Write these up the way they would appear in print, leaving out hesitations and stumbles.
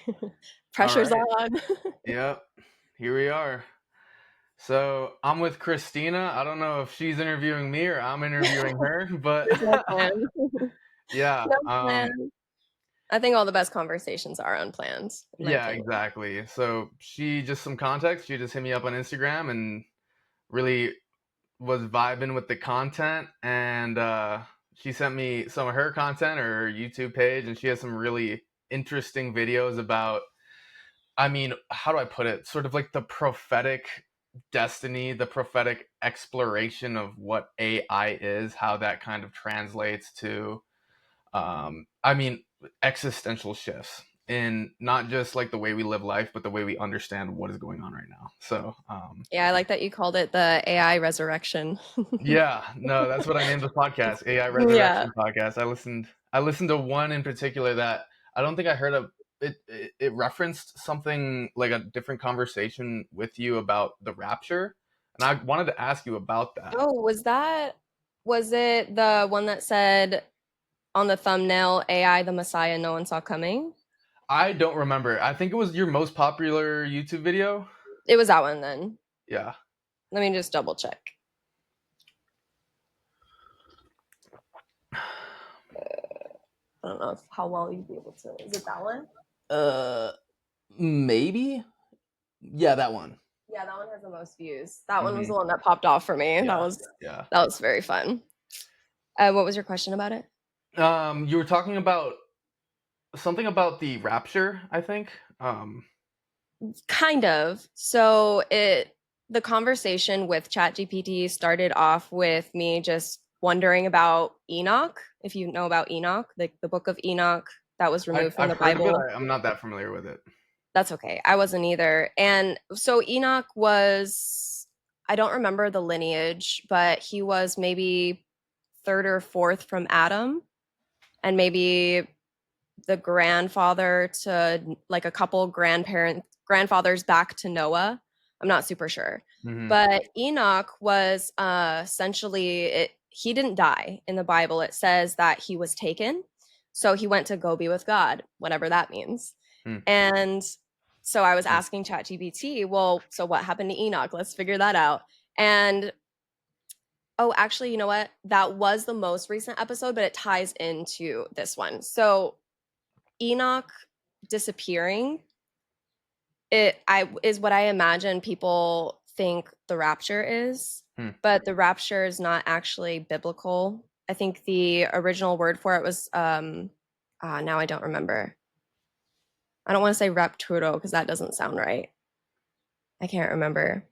All Pressure's right. on. Yep. Here we are. So I'm with Christina. I don't know if she's interviewing me or I'm interviewing her, but There's no plan. yeah. No plan. I think all the best conversations are unplanned, in my Yeah, opinion. exactly. So she just some context. She just hit me up on Instagram and really was vibing with the content, and she sent me some of her content or her YouTube page, and she has some really interesting videos about, I mean, how do I put it? Sort of like the prophetic destiny, the prophetic exploration of what AI is, how that kind of translates to, I mean, existential shifts in not just like the way we live life, but the way we understand what is going on right now. So, Yeah, I like that you called it the AI resurrection. yeah, no, that's what I named the podcast, AI Yeah. Resurrection Podcast. I listened to one in particular that I don't think I heard of. It referenced something like a different conversation with you about the rapture, and I wanted to ask you about that. Oh, was it the one that said on the thumbnail, AI, the Messiah, no one saw coming? I don't remember. I think it was your most popular YouTube video. It was that one then. Yeah. Let me just double check. I don't know how well you'd be able to. Is it that one? Uh, maybe. Yeah, that one. Yeah, that one has the most views. That one was Hmm. the one that popped off for me. Yeah, yeah. That was very fun. What was your question about it? You were talking about something about the rapture, I think. Kind of. So the conversation with ChatGPT started off with me just wondering about Enoch. If you know about Enoch, the book of Enoch that was removed from I've the heard of it. Bible. I'm not that familiar with it. That's okay. I wasn't either. And so Enoch was, I don't remember the lineage, but he was maybe third or fourth from Adam, and maybe the grandfather to like a couple grandfathers back to Noah. I'm not super sure. Hmm. But Enoch was essentially he didn't die in the Bible. It says that he was taken. So he went to go be with God, whatever that means. Hmm. And so I was asking ChatGPT, well, so what happened to Enoch? Let's figure that out. And oh, actually, you know what? That was the most recent episode, but it ties into this one. So Enoch disappearing, it I is what I imagine people think the rapture is, Hmm. but the rapture is not actually biblical. I think the original word for it was now I don't remember. I don't want to say rapturo because that doesn't sound right. I can't remember.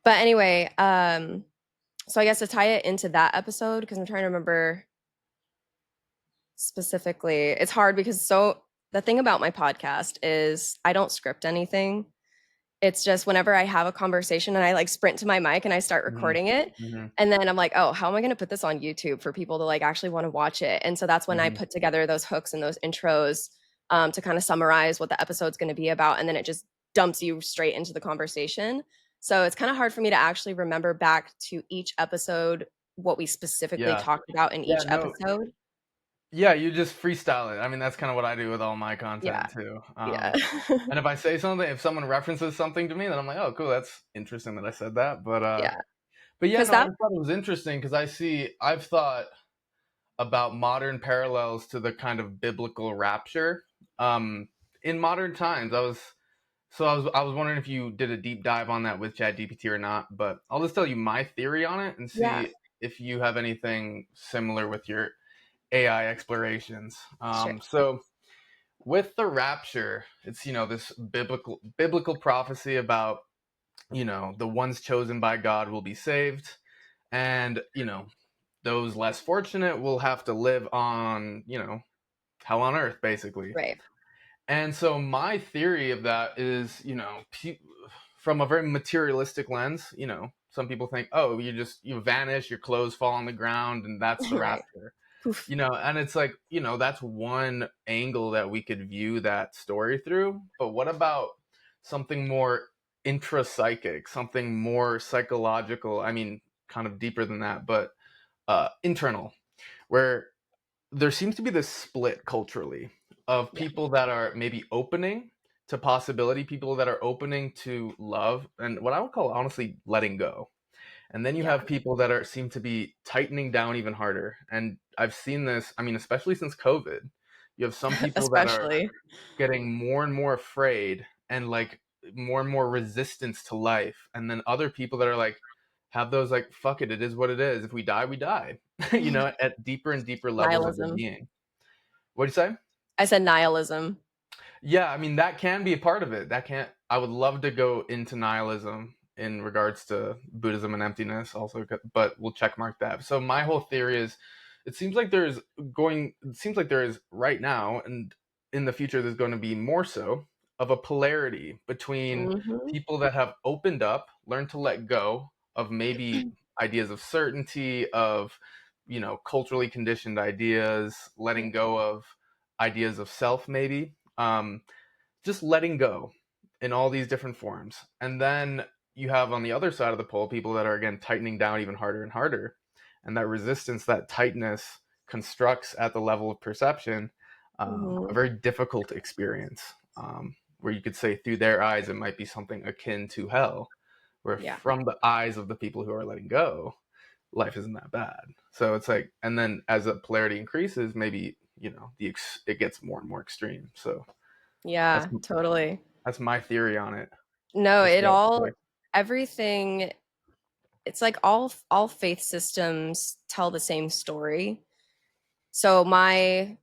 But anyway, so I guess to tie it into that episode, because I'm trying to remember specifically, it's hard because so the thing about my podcast is I don't script anything. It's just whenever I have a conversation and I like sprint to my mic and I start Hmm. recording it. Hmm. And then I'm like, oh, how am I going to put this on YouTube for people to like actually want to watch it? And so that's when I Hmm. put together those hooks and those intros to kind of summarize what the episode's going to be about. And then it just dumps you straight into the conversation. So it's kind of hard for me to actually remember back to each episode what we specifically Yeah. talked about in Yeah. each No. episode. Yeah. You just freestyle it. I mean, that's kind of what I do with all my Yeah. content too. Yeah. And if I say something, if someone references something to me, then I'm like, oh, cool. That's interesting that I said that. Yeah. But yeah, Because no, I that, thought it was interesting because I've thought about modern parallels to the kind of biblical rapture. Um, in modern times, I was wondering if you did a deep dive on that with ChatGPT or not, but I'll just tell you my theory on it and yeah, see if you have anything similar with your AI explorations. sure. So with the rapture, it's this biblical prophecy about the ones chosen by God will be saved, and those less fortunate will have to live on hell on earth basically. Right. And so my theory of that is, from a very materialistic lens, some people think, oh, you vanish, your clothes fall on the ground, and that's the Right. rapture. Poof. And it's like, that's one angle that we could view that story through. But what about something more intrapsychic, something more psychological? I mean, kind of deeper than that, but internal, where there seems to be this split culturally of Yeah. people that are maybe opening to possibility, people that are opening to love, and what I would call honestly letting go. And then you Yeah. have people that are seem to be tightening down even harder. And I've seen this, I mean, especially since COVID, you have some people that are Especially. getting more and more afraid and like more and more resistance to life. And then other people that are like, have those like, fuck it, it is what it is. If we die, we die, at deeper and deeper levels of their Nihilism. being. What do you say? I said nihilism. Yeah, I mean that can be a part of it. That can't. I would love to go into nihilism in regards to Buddhism and emptiness, also, but we'll check mark that. So my whole theory is, it seems like there's going. It seems like there is right now, and in the future, there's going to be more so of a polarity between Hmm. people that have opened up, learned to let go of maybe ideas of certainty, of culturally conditioned ideas, letting go of ideas of self, maybe. Just letting go in all these different forms. And then you have on the other side of the pole people that are again tightening down even harder and harder. And that resistance, that tightness constructs at the level of perception a Hmm. very difficult experience, where you could say through their eyes it might be something akin to hell, where Yeah. from the eyes of the people who are letting go, life isn't that bad. So it's like, and then as the polarity increases, maybe it gets more and more extreme. So that's Yeah, totally. that's my theory on it. No, We'll see it how it all plays. everything it's like all faith systems tell the same story. So my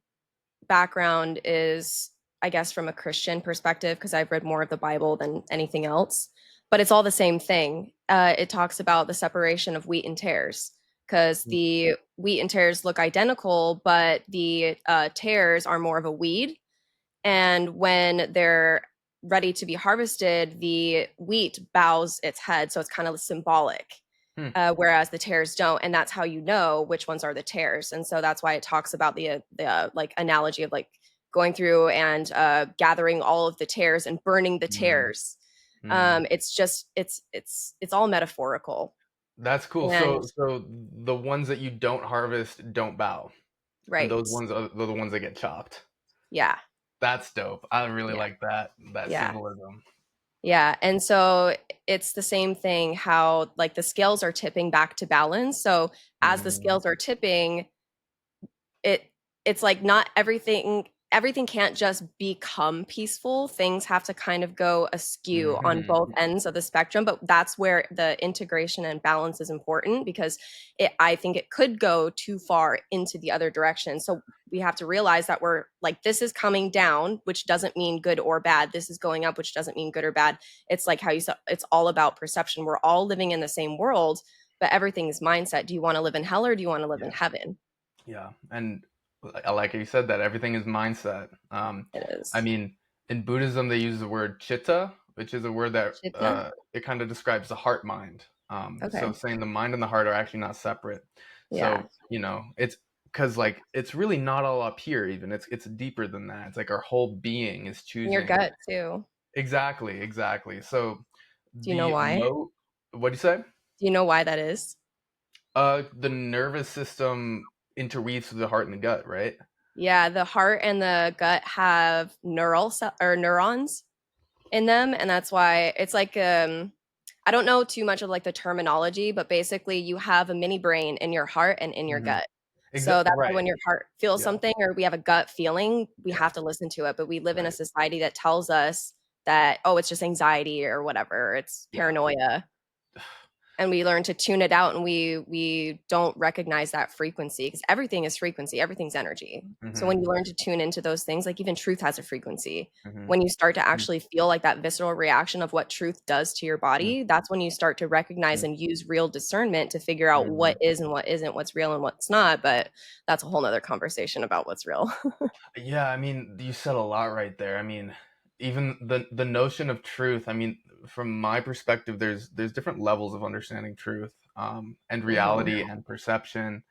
background is, I guess, from a Christian perspective, because I've read more of the Bible than anything else. But it's all the same thing. It talks about the separation of wheat and tares, because the wheat and tares look identical, but the tares are more of a weed. And when they're ready to be harvested, the wheat bows its head. So it's kind of symbolic, Hmm. whereas the tares don't. And that's how you know which ones are the tares. And so that's why it talks about the like analogy of like going through and gathering all of the tares and burning the Mm, tares. mm. It's just it's all metaphorical. That's cool. And So the ones that you don't harvest don't bow, and right. those ones are the ones that get chopped. Yeah. That's dope. I really Yeah. like that Yeah. symbolism. Yeah, and so it's the same thing how like the scales are tipping back to balance. So as the Mm, scales are tipping, it it's like not everything can't just become peaceful. Things have to kind of go askew on both mhm. ends of the spectrum, but that's where the integration and balance is important because I think it could go too far into the other direction. So we have to realize that we're like this is coming down, which doesn't mean good or bad. This is going up, which doesn't mean good or bad. It's like how you said it's all about perception. We're all living in the same world, but everything is mindset. Do you want to live in hell or do you want to live in Yeah, heaven? yeah, and I like how you said that everything is mindset. It I is. mean, in Buddhism they use the word chitta, which is a word that Chitta? it kind of describes the heart mind. So Okay. saying the mind and the heart are actually not separate. Yeah. So it's because like it's really not all up here. Even it's deeper than that. It's like our whole being is In your choosing. gut too. Exactly, exactly. So Do you know the why? what do you say? Do you know why that is? The nervous system interweaves with the heart and the gut, right? Yeah, the heart and the gut have or neurons in them, and that's why it's like I don't know too much of like the terminology, but basically you have a mini brain in your heart and in your Hmm. gut. So that's why Right. when your heart feels Yeah. something or we have a gut feeling, we Yeah. have to listen to it. But we live in a Right. society that tells us that, oh, it's just anxiety or whatever, it's Yeah. paranoia. And we learn to tune it out and we don't recognize that frequency because everything is frequency, everything's energy. So when Hmm. you learn to tune into those things, like even truth has a frequency. Hmm. When you start to actually feel like that visceral reaction of what truth does to your body, that's when you start to recognize and use real discernment to figure out Hmm. what is and what isn't, what's real and what's not. But that's a whole nother conversation about what's real. Yeah, I mean, you said a lot right there. I mean, even the notion of truth. I mean, from my perspective, there's different levels of understanding truth, and Hmm. reality and perception.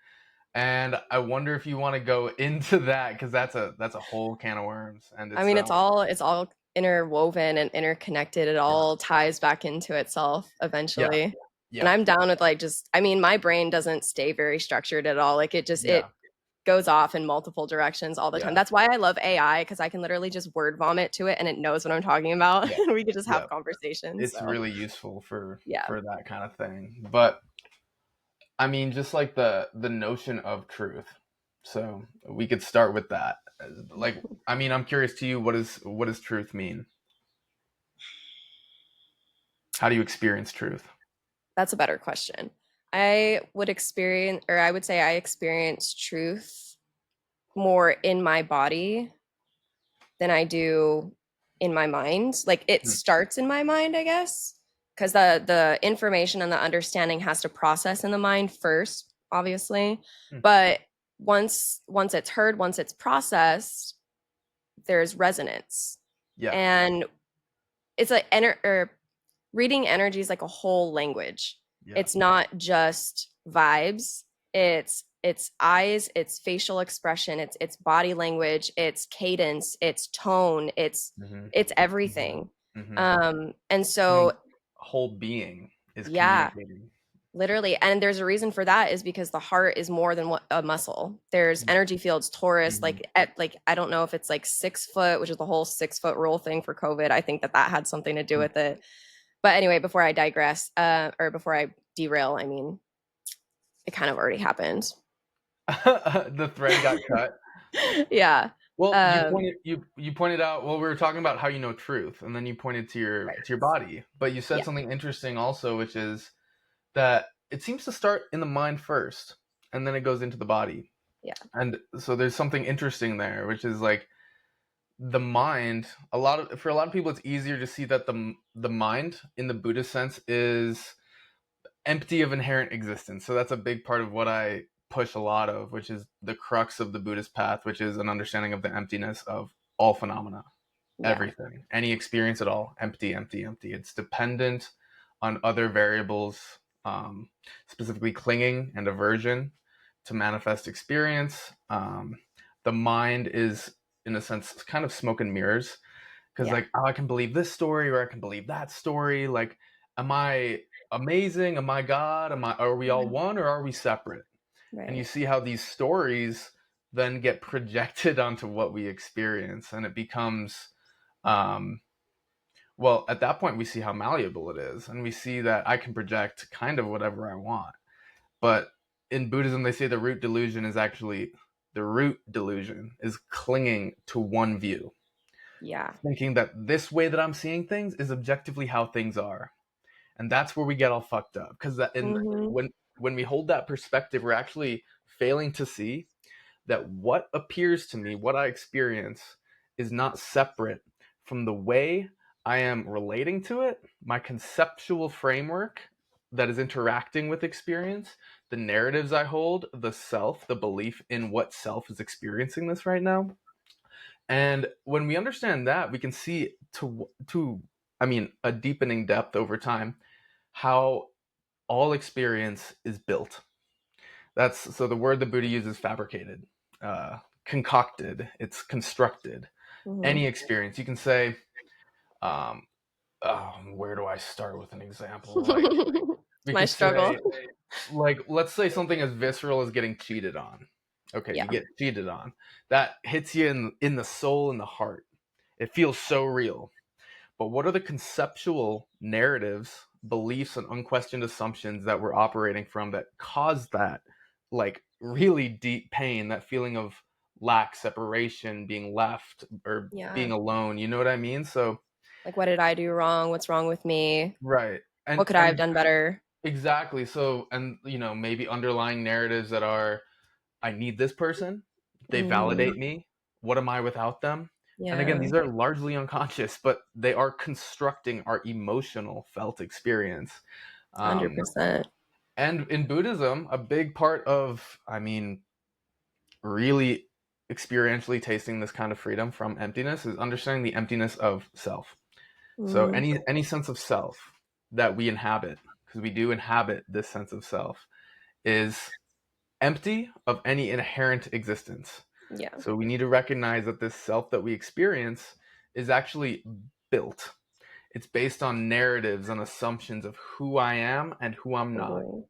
And I wonder if you want to go into that because that's a whole can of worms and I mean, itself. it's all interwoven and interconnected. It Yeah. all ties back into itself Yeah. eventually. And Yeah. I'm down with like just I mean, my brain doesn't stay very structured at all. Like it just Yeah. goes off in multiple directions all the time. Yeah. That's why I love AI, because I can literally just word vomit to it and it knows what I'm talking about Yeah. and we could just Yeah. have conversations. It's So really useful yeah. for that kind of thing. But I mean, just like the notion of truth. So we could start with that. Like, I mean, I'm curious to you, what does truth mean? How do you experience truth? That's a better question. I would experience, or I would say I experience truth more in my body than I do in my mind. Like it Hmm. starts in my mind, I guess, because the information and the understanding has to process in the mind first, obviously. Hmm. But once it's heard, once it's processed, there's resonance. Yeah. And it's like reading energy is like a whole language. Yeah. It's not just vibes. It's eyes, it's facial expression, it's body language, it's cadence, it's tone, Hmm. it's everything. Hmm. And so Someone's whole being is yeah, communicating. literally. And there's a reason for that is because the heart is more than what a muscle. There's energy fields, Taurus, Hmm. like I don't know if it's like 6 foot, which is the whole 6 foot rule thing for COVID. I think that that had something to do with it. But anyway, before I digress, or before I derail, I mean, it kind of already happened. The thread got cut. Yeah. Well, Um, you pointed out. Well, we were talking about how you know truth, and then you pointed right. to your body. But you said Yeah. something interesting also, which is that it seems to start in the mind first, and then it goes into the body. Yeah. And so there's something interesting there, which is like the mind. For a lot of people, it's easier to see that the mind, in the Buddhist sense, is empty of inherent existence. So that's a big part of what I push a lot of, which is the crux of the Buddhist path, which is an understanding of the emptiness of all phenomena, Yeah. everything, any experience at all, empty, empty, empty. It's dependent on other variables, specifically clinging and aversion to manifest experience. The mind is, in a sense, kind of smoke and mirrors, because Yeah. like, oh, I can believe this story or I can believe that story. Like, am I amazing? Am I God? Are we all Yeah. one or are we separate? And you Right. see how these stories then get projected onto what we experience, and it becomes, um well, at that point we see how malleable it is, and we see that I can project kind of whatever I want. But in Buddhism, they say the root delusion is clinging to one view, Yeah. thinking that this way that I'm seeing things is objectively how things are. And that's where we get all fucked up, because Hmm. when we hold that perspective, we're actually failing to see that what appears to me, what I experience, is not separate from the way I am relating to it, my conceptual framework that is interacting with experience, the narratives I hold, the self, the belief in what self is experiencing this right now. And when we understand that, we can see to I mean, a deepening depth over time how all experience is built. That's so the word the Buddha uses, fabricated, concocted, it's constructed. Hmm. Any experience, you can say, um, where do I start with an example? Like, It's we my could struggle. say, like, let's say something as visceral as getting cheated on. Okay, you Yeah. get cheated on. That hits you in the soul and the heart. It feels so real. But what are the conceptual narratives, beliefs, and unquestioned assumptions that we're operating from that cause that, like, really deep pain, that feeling of lack, separation, being left, or Yeah. being alone? You know what I mean? So, Like, what did I do wrong? What's wrong with me? right. What could I have And done better? exactly. So, and maybe underlying narratives that are, I need this person. They Hmm. validate me. What am I without them? And again, Yeah. these are largely unconscious, but they are constructing our emotional felt experience. Um, 100%. and in Buddhism, a big part of, I mean, really experientially tasting this kind of freedom from emptiness is understanding the emptiness of self. So Hmm. any sense of self that we inhabit, because we do inhabit this sense of self, is empty of any inherent existence. Yeah. So we need to recognize that this self that we experience is actually built. It's based on narratives and assumptions of who I am and who I'm not. Totally.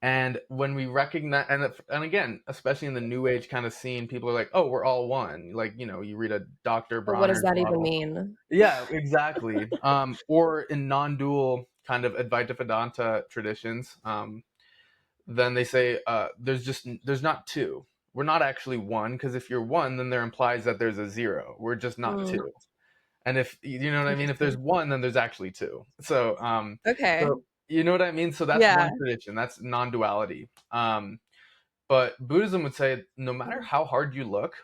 And when we recognize, and again, especially in the new age kind of scene, people are like, oh, we're all one. Like, you read a Dr. But what does Bronner's that even model. mean? Yeah, exactly. Or in non-dual kind of Advaita Vedanta traditions, then they say there's not two. We're not actually one, because if you're one, then there implies that there's a zero. We're just not Mm, two. And if you know what I mean, if there's interesting. one, then there's actually two. Okay. So you know what I mean. So that's Yeah. one tradition. That's non-duality. But Buddhism would say no matter how hard you look,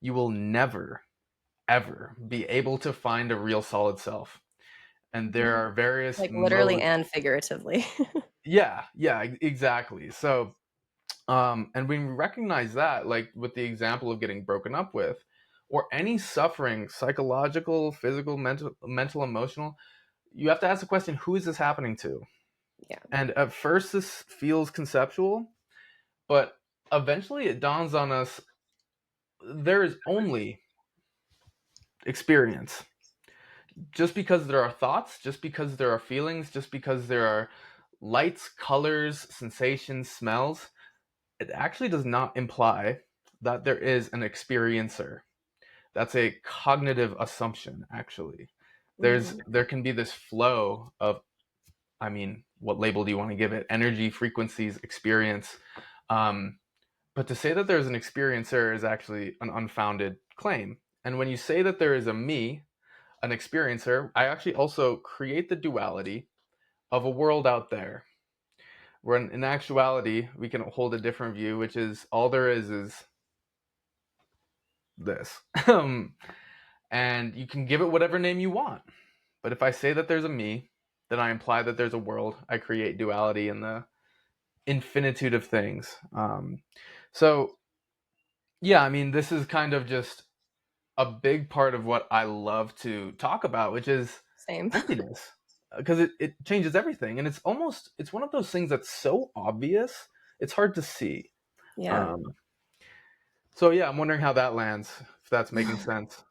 you will never ever be able to find a real solid self. And there are various Like literally modes. and figuratively. Yeah, exactly. So, and when we recognize that, like with the example of getting broken up with, or any suffering, psychological, physical, mental, emotional, you have to ask the question, who is this happening to? Yeah. And at first, this feels conceptual, but eventually it dawns on us there is only experience. Just because there are thoughts, just because there are feelings, just because there are lights, colors, sensations, smells, it actually does not imply that there is an experiencer. That's a cognitive assumption, actually. Mhm. There can be this flow of, I mean, what label do you want to give it? Energy, frequencies, experience. Um, but to say that there's an experiencer is actually an unfounded claim. And when you say that there is a me, an experiencer, I actually also create the duality of a world out there. Where in actuality, we can hold a different view, which is all there is this. And you can give it whatever name you want. But if I say that there's a me, then I imply that there's a world. I create duality in the infinitude of things. So, yeah, I mean, this is kind of just a big part of what I love to talk about, which is Same. emptiness. Because it changes everything. And it's one of those things that's so obvious, it's hard to see. Yeah. Um, so, yeah, I'm wondering how that lands, if that's making sense.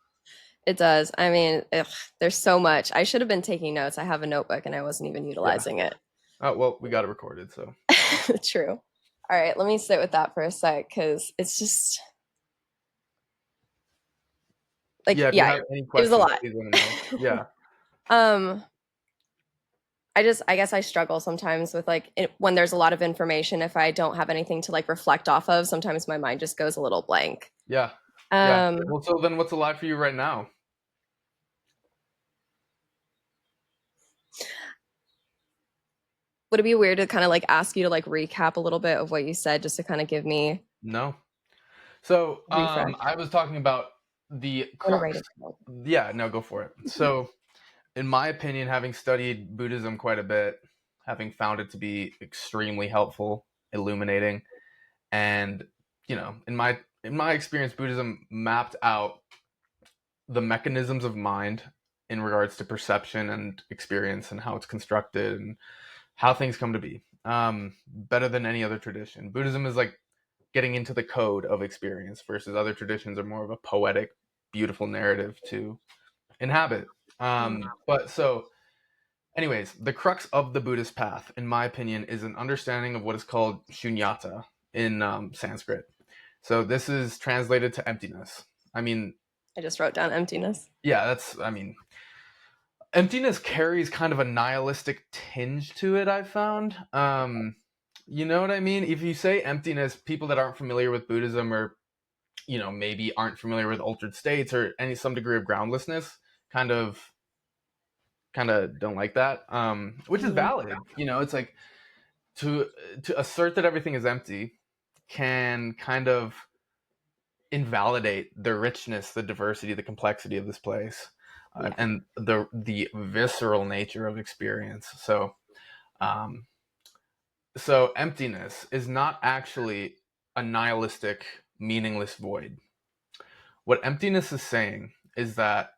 It does. I mean, ugh, there's so much. I should have been taking notes. I have a notebook and I wasn't even Yeah. utilizing it. Oh, well, we got it recorded, so. True. All right, let me sit with that for a sec because it's just like, Yeah, if you yeah, have any it was a questions, lot. please let me know. Yeah. um, I guess I struggle sometimes with like when there's a lot of information. If I don't have anything to like reflect off of, sometimes my mind just goes a little blank. Yeah. Yeah. Um, Well, so then what's alive for you right now? would it be weird to kind of like ask you to like recap a little bit of what you said just to kind of give me No. So, a refresh? I was talking about the I'm gonna write crux. it down. Yeah, no, go for it. So, in my opinion, having studied Buddhism quite a bit, having found it to be extremely helpful, illuminating, and in my experience, Buddhism mapped out the mechanisms of mind in regards to perception and experience and how it's constructed and how things come to be. Better than any other tradition. Buddhism is like getting into the code of experience versus other traditions are more of a poetic, beautiful narrative to inhabit. Mm, But so, anyways, the crux of the Buddhist path, in my opinion, is an understanding of what is called shunyata in Sanskrit. So this is translated to emptiness. I mean, I just wrote down emptiness. yeah, emptiness carries kind of a nihilistic tinge to it, I've found. You know what I mean? If you say emptiness, people that aren't familiar with Buddhism or maybe aren't familiar with altered states or some degree of groundlessness, kind of don't like that. Which is Mhm. valid. It's like to assert that everything is empty can kind of invalidate the richness, the diversity, the complexity of this place, Yeah. and the visceral nature of experience. Um, so emptiness is not actually a nihilistic, meaningless void. What emptiness is saying is that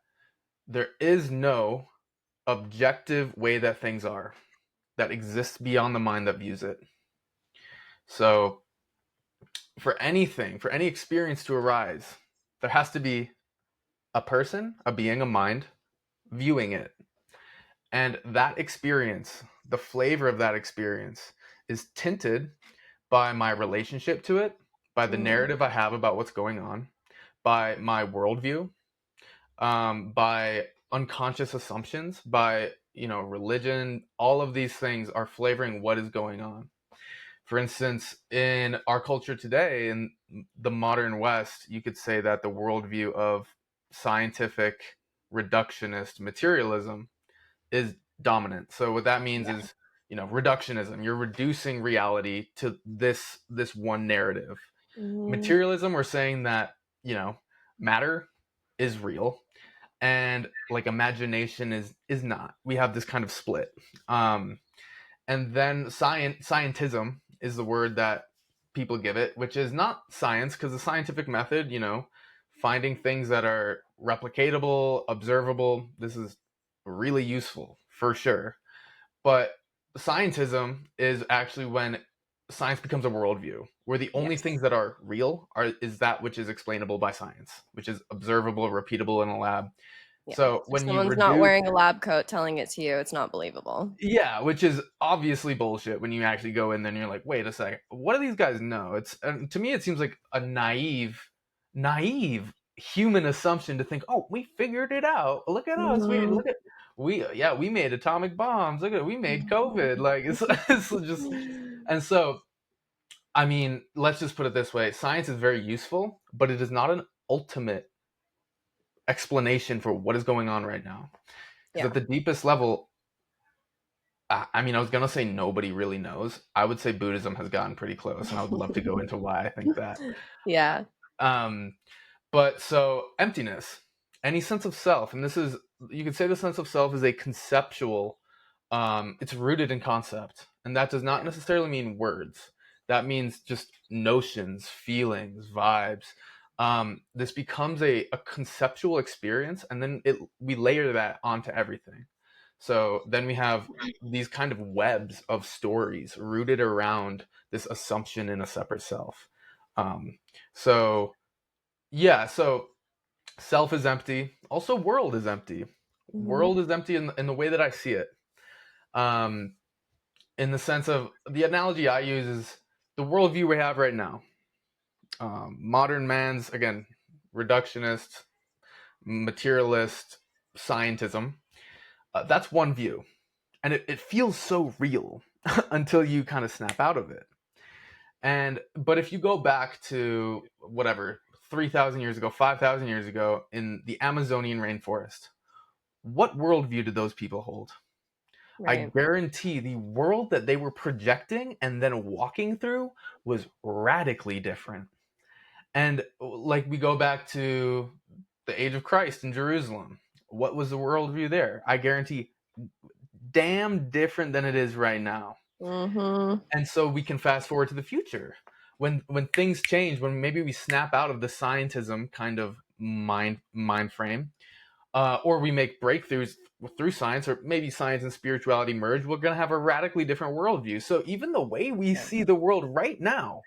there is no objective way that things are that exists beyond the mind that views it. So for anything, for any experience to arise, there has to be a person, a being, a mind viewing it. And that experience, the flavor of that experience, is tinted by my relationship to it, by the Mm, narrative I have about what's going on, by my worldview, by unconscious assumptions, by religion. All of these things are flavoring what is going on. For instance, in our culture today, in the modern West, you could say that the worldview of scientific reductionist materialism is dominant. So what that means yeah. is, reductionism. You're reducing reality to this one narrative. Mhm. Materialism, we're saying that, matter is real and like imagination is not. We have this kind of split. And then scientism is the word that people give it, which is not science, because the scientific method, finding things that are replicatable, observable, this is really useful for sure. But scientism is actually when science becomes a worldview, where the only Yes. things that are real is that which is explainable by science, which is observable, repeatable in a lab. Yeah. So If when you someone's not reduce, wearing a lab coat telling it to you, it's not believable. yeah, which is obviously bullshit when you actually go in there and you're like, wait a second, what do these guys know? To me, it seems like a naive human assumption to think, oh, we figured it out. Look at us. Mhm. We made atomic bombs. Look at we made COVID. Like it's just, and so I mean, let's just put it this way: science is very useful, but it is not an ultimate explanation for what is going on right now. Because Yeah. at the deepest level, I mean, I was gonna say nobody really knows. I would say Buddhism has gotten pretty close, and I would love to go into why I think that. Yeah. Um, but so emptiness, any sense of self, and this is you could say the sense of self is a conceptual. It's rooted in concept, and that does not Yeah. necessarily mean words. That means just notions, feelings, vibes. This becomes a conceptual experience, and then we layer that onto everything. So then we have these kind of webs of stories rooted around this assumption in a separate self. Um, so yeah, so self is empty. Also, world is empty. Mhm. World is empty in the way that I see it. Um, in the sense of the analogy I use is the worldview we have right now. Modern man's, again, reductionist, materialist, scientism. That's one view. And it feels so real until you kind of snap out of it. But if you go back to whatever 3,000 years ago, 5,000 years ago in the Amazonian rainforest, what worldview did those people hold? I Right. guarantee the world that they were projecting and then walking through was radically different. And like we go back to the age of Christ in Jerusalem, what was the worldview there? I guarantee damn different than it is right now. Mhm. And so we can fast forward to the future. When things change, when maybe we snap out of the scientism kind of mind frame, or we make breakthroughs through science, or maybe science and spirituality merge, we're going to have a radically different worldview. So even the way we Yeah. see the world right now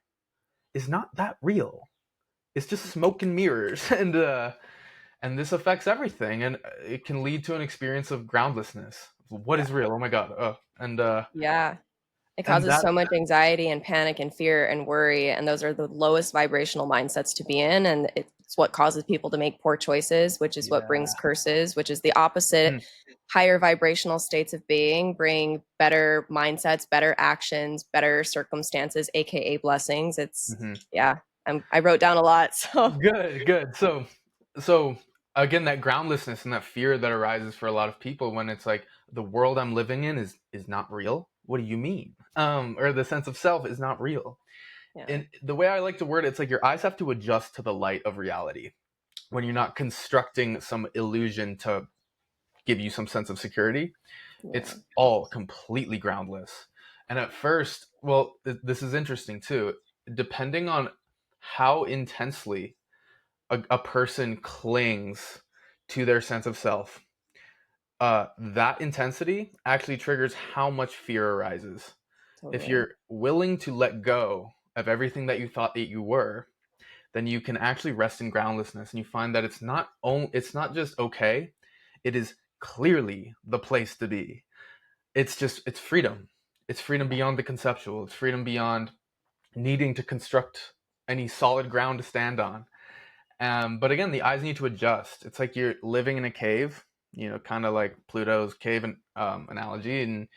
is not that real. It's just smoke and mirrors, and this affects everything, and it can lead to an experience of groundlessness. What Yeah. is real? Oh my god! Yeah. It And causes that. so much anxiety and panic and fear and worry, and those are the lowest vibrational mindsets to be in, and it's what causes people to make poor choices, which is what Yeah. brings curses, which is the opposite. Higher vibrational states of being bring better mindsets, better actions, better circumstances, aka blessings. It's Mm-hmm. yeah. I wrote down a lot, so Good. So again, that groundlessness and that fear that arises for a lot of people when it's like the world I'm living in is not real. What do you mean? Or the sense of self is not real. yeah, And the way I like to word it, it's like your eyes have to adjust to the light of reality when you're not constructing some illusion to give you some sense of security. yeah, It's all completely groundless. And at first, well, this is interesting too. Depending on how intensely a person clings to their sense of self, that intensity actually triggers how much fear arises. If totally. you're willing to let go of everything that you thought that you were, then you can actually rest in groundlessness, and you find that it's not just okay, it is clearly the place to be. It's freedom. It's freedom beyond the conceptual. It's freedom beyond needing to construct any solid ground to stand on. But again, the eyes need to adjust. It's like you're living in a cave, kind of like Pluto's cave analogy, and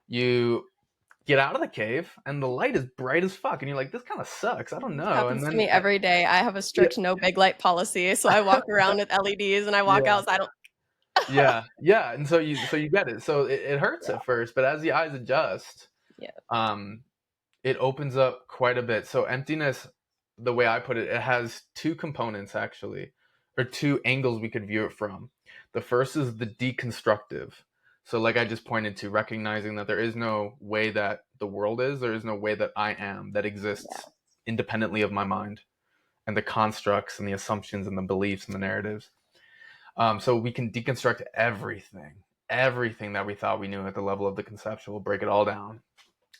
you get out of the cave and the light is bright as fuck, and you're like, this kind of sucks. I don't know. And Happens to then, me every day. I have a yeah, strict no big light policy, so I walk around with LEDs and I walk yeah, outside. yeah. And so you get it. So it hurts Yeah, at first, but as the eyes adjust, yeah. um, it opens up quite a bit. So emptiness, the way I put it, it has two components actually, or two angles we could view it from. The first is the deconstructive. So like I just pointed to, recognizing that there is no way that the world is, there is no way that I am that exists independently of my mind and the constructs and the assumptions and the beliefs and the narratives. So we can deconstruct everything that we thought we knew at the level of the conceptual, break it all down.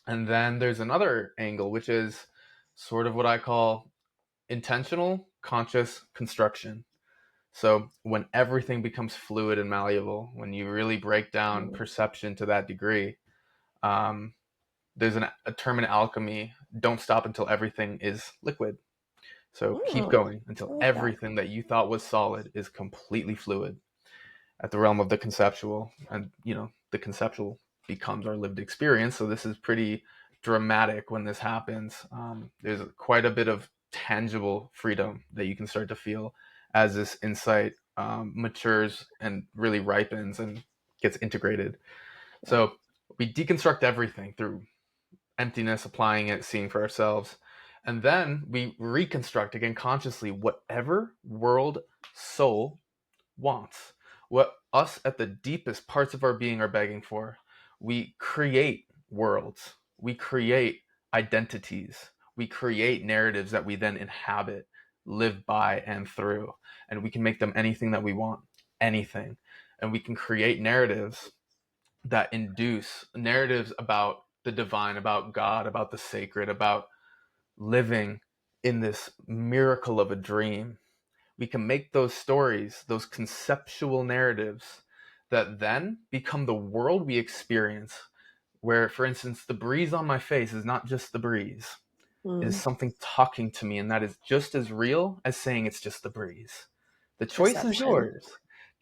And then there's another angle, which is sort of what I call intentional conscious construction. So when everything becomes fluid and malleable, when you really break down Mm. perception to that degree, um, there's a term in alchemy: don't stop until everything is liquid. So keep Mm, going I until like that. everything that you thought was solid is completely fluid at the realm of the conceptual. And the conceptual becomes our lived experience. So this is pretty dramatic when this happens. There's quite a bit of tangible freedom that you can start to feel as this insight matures and really ripens and gets integrated. Yeah. So we deconstruct everything through emptiness, applying it, seeing for ourselves. And then we reconstruct again consciously whatever world soul wants, what us at the deepest parts of our being are begging for. We create worlds, we create identities, we create narratives that we then inhabit, live by, and through. And we can make them anything that we want, anything. And we can create narratives that induce narratives about the divine, about God, about the sacred, about living in this miracle of a dream. We can make those stories, those conceptual narratives that then become the world we experience. Where, for instance, the breeze on my face is not just the breeze, it is Mm, something talking to me, and that is just as real as saying it's just the breeze. The choice is perception. yours.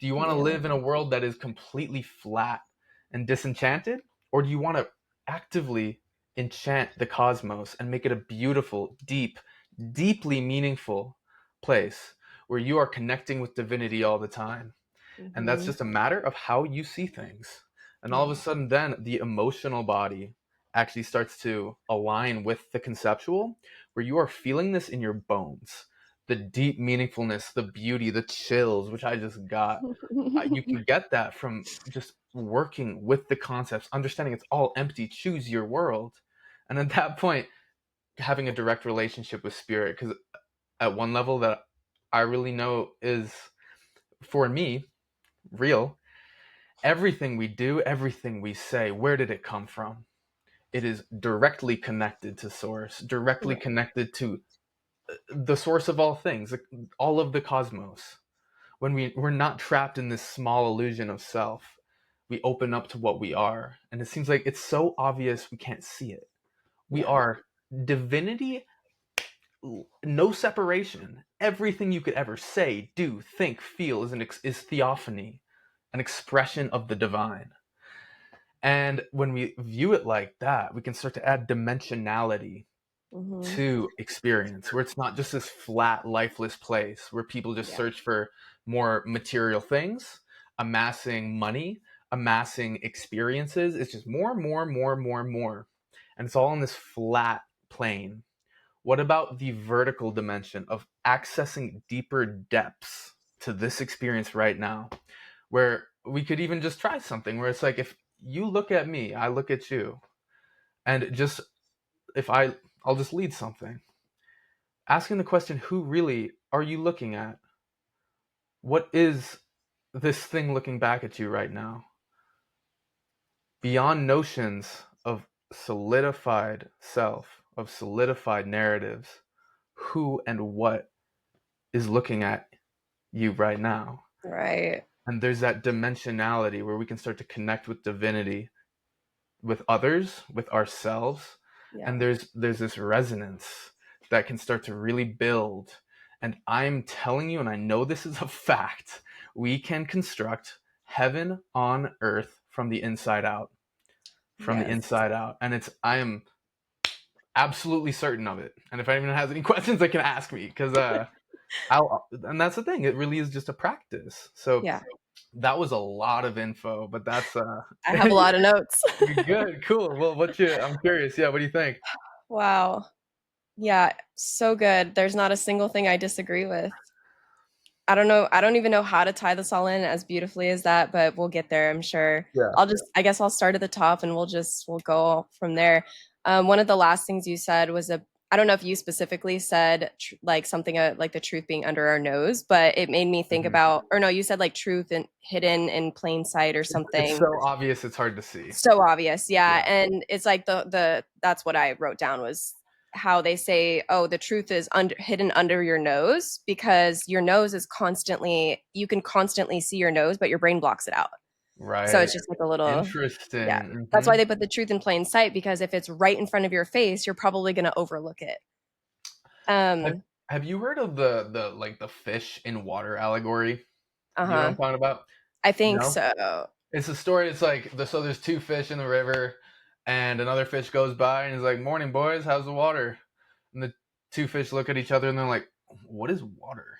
Do you want to Yeah. live in a world that is completely flat and disenchanted? Or do you want to actively enchant the cosmos and make it a beautiful, deeply meaningful place where you are connecting with divinity all the time? And that's Hmm. just a matter of how you see things. And all of a Yeah. sudden, then the emotional body actually starts to align with the conceptual, where you are feeling this in your bones. The deep meaningfulness, the beauty, the chills, which I just got. You can get that from just working with the concepts, understanding it's all empty, choose your world. And at that point, having a direct relationship with spirit. Because at one level that I really know is, for me, real, everything we do, everything we say, where did it come from? It is directly connected to source, directly Right. connected to the source of all things, all of the cosmos. When we're not trapped in this small illusion of self, we open up to what we are. And it seems like it's so obvious we can't see it. We Yeah. are divinity, no separation. Everything you could ever say, do, think, feel is theophany, an expression of the divine. And when we view it like that, we can start to add dimensionality Hmm. to experience, where it's not just this flat, lifeless place where people just Yeah. search for more material things, amassing money, amassing experiences. It's just more, more, more, more, more. And it's all on this flat plane. What about the vertical dimension of accessing deeper depths to this experience right now? Where we could even just try something where it's like, if you look at me, I look at you, and just if I'll just lead something, asking the question, who really are you looking at? What is this thing looking back at you right now? Beyond notions of solidified self, of solidified narratives, who and what is looking at you right now? Right. And there's that dimensionality where we can start to connect with divinity with others, with ourselves, Yeah. and there's this resonance that can start to really build. And I'm telling you, and I know this is a fact, we can construct heaven on earth from the inside out. From the Yes. inside out. And I am absolutely certain of it. And if anyone has any questions, they can ask me, because and that's the thing. It really is just a practice. So Yeah. that was a lot of info, but that's I have a lot of notes. good, cool. Well, I'm curious. Yeah, what do you think? Wow. Yeah, so good. There's not a single thing I disagree with. I don't know. I don't even know how to tie this all in as beautifully as that, but we'll get there, I'm sure. Yeah. I guess I'll start at the top and we'll go from there. One of the last things you said was I don't know if you specifically said like something like the truth being under our nose, but it made me think Hmm. about, or no, you said like truth and hidden in plain sight or It's something. so obvious, it's hard to see. So obvious, yeah. Yeah. And it's like the that's what I wrote down was how they say, oh, the truth is hidden under your nose, because your nose is constantly, you can constantly see your nose, but your brain blocks it out. So Right. it's just like a little, yeah. Interesting. That's why they put the truth in plain sight, because if it's right in front of your face, you're probably going to overlook it. Have, Um, have you heard of the like the fish in water allegory? You know what uh-huh. I'm talking about? I think No? so. It's a story. It's like so there's two fish in the river, and another fish goes by and is like, "Morning, boys. How's the water?" And the two fish look at each other and they're like, "What is water?"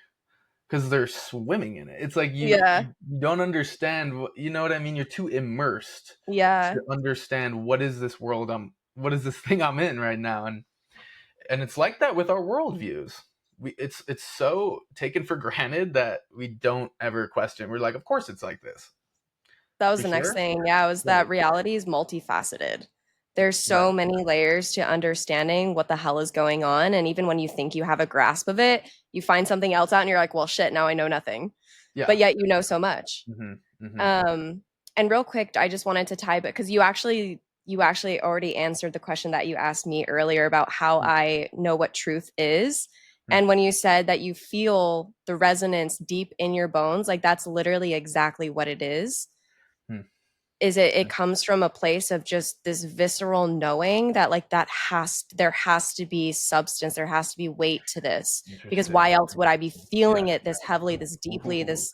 Because they're swimming in it. It's like Yeah. you don't understand. You know what I mean? You're too immersed Yeah. to understand what is this world. What is this thing I'm in right now? And it's like that with our worldviews. It's so taken for granted that we don't ever question. We're like, of course it's like this. That was For the next sure. thing. Yeah, was Right. that reality is multifaceted. There's so Right. many layers to understanding what the hell is going on. And even when you think you have a grasp of it, you find something else out and you're like, well, shit, now I know nothing. Yeah. But yet you know so much. Hmm. Hmm. Um, and real quick, I just wanted to tie, but because you actually already answered the question that you asked me earlier about how I know what truth is. And when you said that you feel the resonance deep in your bones, like that's literally exactly what it is it comes from a place of just this visceral knowing that like there has to be substance, there has to be weight to this, because Interesting. why else would I be Yeah. feeling it this heavily, this deeply, Ooh. this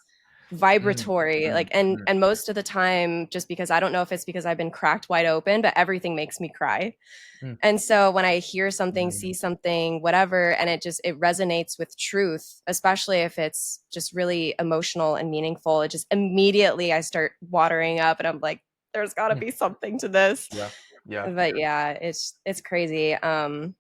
Mm, vibratory, mm, like, and mm, and most of the time, just because I don't know if it's because I've been cracked wide open, but everything makes me cry. mm, And so when I hear something, mm. see something, whatever, and it resonates with truth, especially if it's just really emotional and meaningful, it just immediately I start watering up and I'm like, there's got to Mm. be something to this. Yeah. Yeah. But yeah, it's crazy. And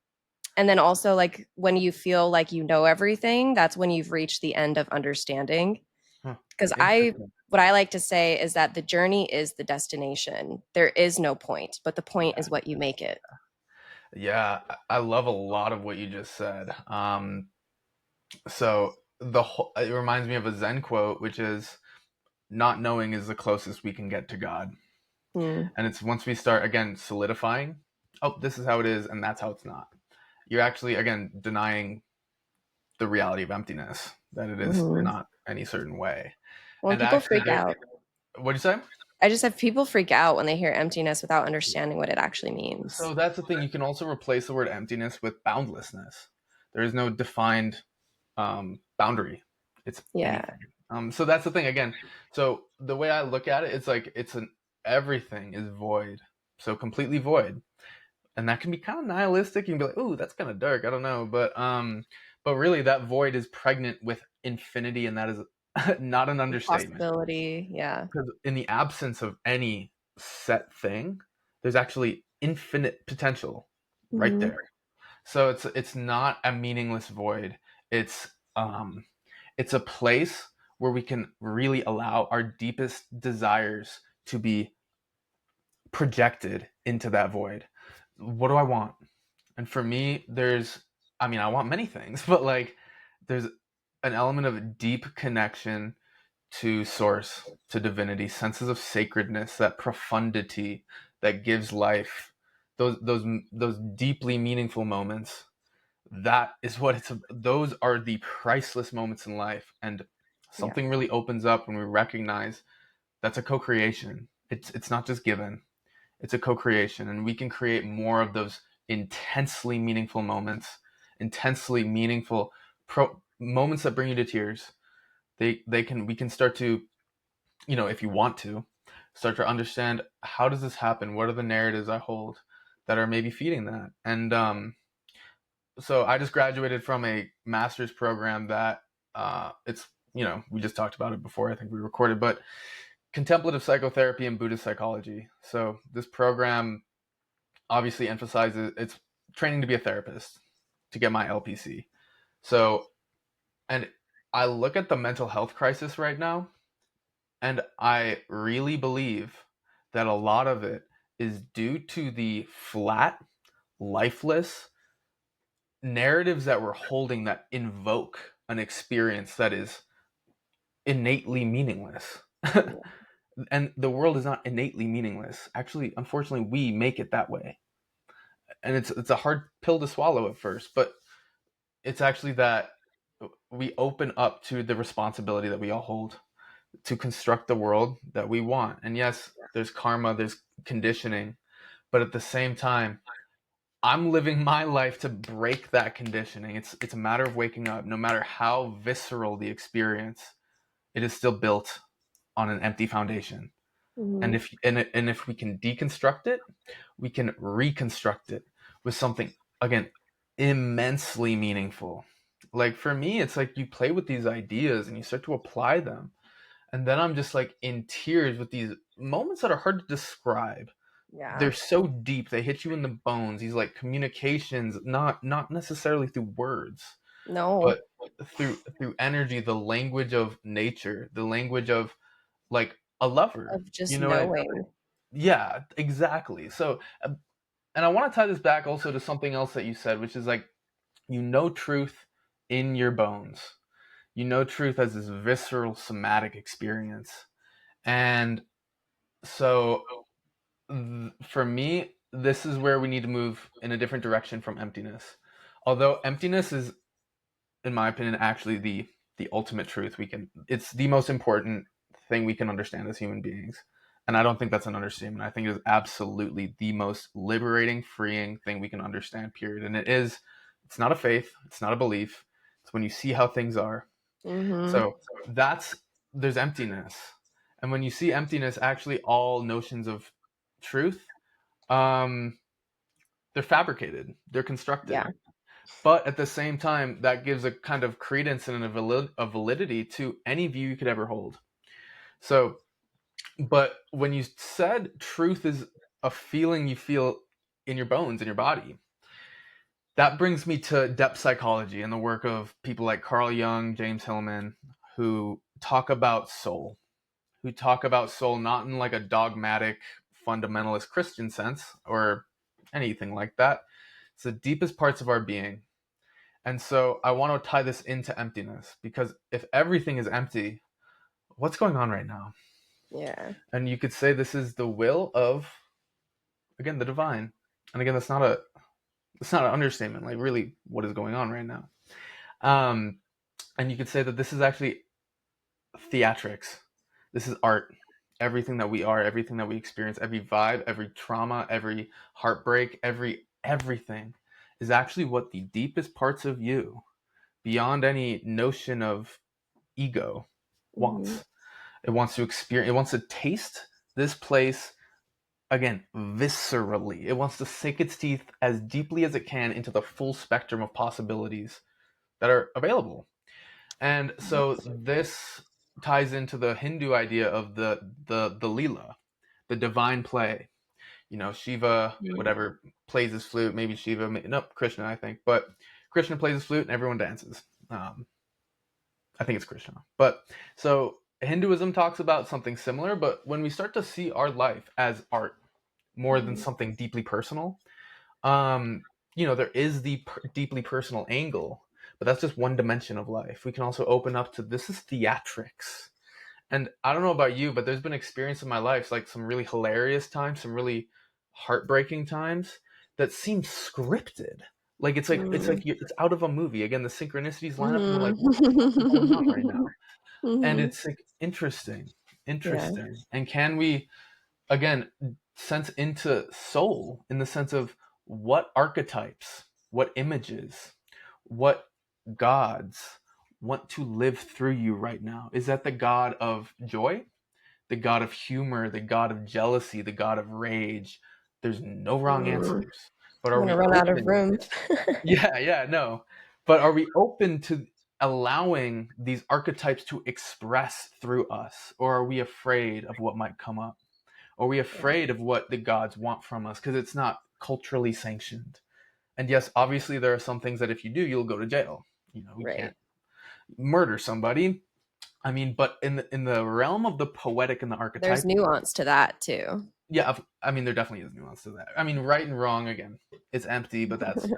then also like when you feel like you know everything, that's when you've reached the end of understanding. Huh. Because Interesting. what I like to say is that the journey is the destination. There is no point, but the point Yeah. is what you make it. Yeah. I love a lot of what you just said. So it reminds me of a Zen quote, which is, "Not knowing is the closest we can get to God." Mm. And it's once we start again solidifying, oh, this is how it is, and that's how it's not. You're actually again denying the reality of emptiness, that it is Mhm. not any certain way. When And people actually, freak out, what'd you say? I just have people freak out when they hear emptiness without understanding what it actually means. So that's the thing. You can also replace the word emptiness with boundlessness. There is no defined boundary. It's Yeah. anything. So that's the thing again. So the way I look at it, it's like everything is void. So completely void, and that can be kind of nihilistic. You can be like, "Ooh, that's kind of dark." I don't know, but really, that void is pregnant with infinity, and that is not an understatement. Possibility. Yeah. Because in the absence of any set thing, there's actually infinite potential right Hmm. there. So it's not a meaningless void. It's it's a place where we can really allow our deepest desires to be projected into that void. What do I want? And for me, I mean, I want many things, but like there's an element of deep connection to source, to divinity, senses of sacredness, that profundity that gives life, those deeply meaningful moments. That is what those are the priceless moments in life. And Yeah. something really opens up when we recognize that's a co-creation. It's not just given. It's a co-creation, and we can create more of those intensely meaningful moments, intensely meaningful moments that bring you to tears. We can start to, if you want to, start to understand, how does this happen? What are the narratives I hold that are maybe feeding that? And so I just graduated from a master's program that it's, we just talked about it before, I think we recorded, but contemplative psychotherapy and Buddhist psychology. So this program obviously emphasizes, it's training to be a therapist to get my LPC. So, and I look at the mental health crisis right now, and I really believe that a lot of it is due to the flat, lifeless narratives that we're holding that invoke an experience that is innately meaningless. And the world is not innately meaningless. Actually, unfortunately, we make it that way. And it's a hard pill to swallow at first, but it's actually that we open up to the responsibility that we all hold to construct the world that we want. And yes, there's karma, there's conditioning, but at the same time, I'm living my life to break that conditioning. It's a matter of waking up. No matter how visceral the experience, it is still built on an empty foundation. And if we can deconstruct it, we can reconstruct it with something, again, immensely meaningful. Like for me, it's like you play with these ideas and you start to apply them, and then I'm just like in tears with these moments that are hard to describe. Yeah. They're so deep, they hit you in the bones. These like communications, not necessarily through words, No. but through energy, the language of nature, the language of like a lover. Of just You know what? knowing. Yeah, exactly. So, and I want to tie this back also to something else that you said, which is like, truth in your bones. Truth as this visceral somatic experience. And so for me, this is where we need to move in a different direction from emptiness. Although emptiness is, in my opinion, actually the ultimate truth it's the most important thing we can understand as human beings. And I don't think that's an understatement. I think it is absolutely the most liberating, freeing thing we can understand, period. And it's not a faith, it's not a belief. It's when you see how things are. So there's emptiness. And when you see emptiness, actually all notions of truth, um, they're fabricated, they're constructed. Yeah. But at the same time, that gives a kind of credence and a validity to any view you could ever hold. So, but when you said truth is a feeling you feel in your bones, in your body, that brings me to depth psychology and the work of people like Carl Jung, James Hillman, who talk about soul, not in like a dogmatic, fundamentalist Christian sense or anything like that. It's the deepest parts of our being. And so I want to tie this into emptiness, because if everything is empty, what's going on right now? Yeah. And you could say this is the will of, again, the divine. And again, that's not an understatement. Like, really, what is going on right now? And you could say that this is actually theatrics. This is art. Everything that we are, everything that we experience, every vibe, every trauma, every heartbreak, everything is actually what the deepest parts of you, beyond any notion of ego, wants. It wants to experience, it wants to taste this place again, viscerally. It wants to sink its teeth as deeply as it can into the full spectrum of possibilities that are available. And so this ties into the Hindu idea of the Leela, the divine play. Shiva, whatever, plays his flute. Maybe Shiva, nope, Krishna, I think. But Krishna plays his flute and everyone dances. I think it's Krishna. But so Hinduism talks about something similar, but when we start to see our life as art more than something deeply personal, there is the deeply personal angle, but that's just one dimension of life. We can also open up to, this is theatrics. And I don't know about you, but there's been experience in my life, like some really hilarious times, some really heartbreaking times that seem scripted. Like it's out of a movie. Again, the synchronicities line up, and we're like, what is going on right now? And it's like interesting. Yeah. And can we, again, sense into soul, in the sense of what archetypes, what images, what gods want to live through you right now. Is that the god of joy, the god of humor, the god of jealousy, the god of rage? There's no wrong Mm, answers. But I'm are gonna we run out of open? room. Yeah, no. But are we open to allowing these archetypes to express through us? Or are we afraid of what might come up? Are we afraid of what the gods want from us because it's not culturally sanctioned? And yes, obviously there are some things that if you do, you'll go to jail. We Right. can't murder somebody. I mean, but in the realm of the poetic and the There's archetypal, nuance to that too. yeah, I mean, there definitely is nuance to that. I mean, right and wrong, again, it's empty, but that's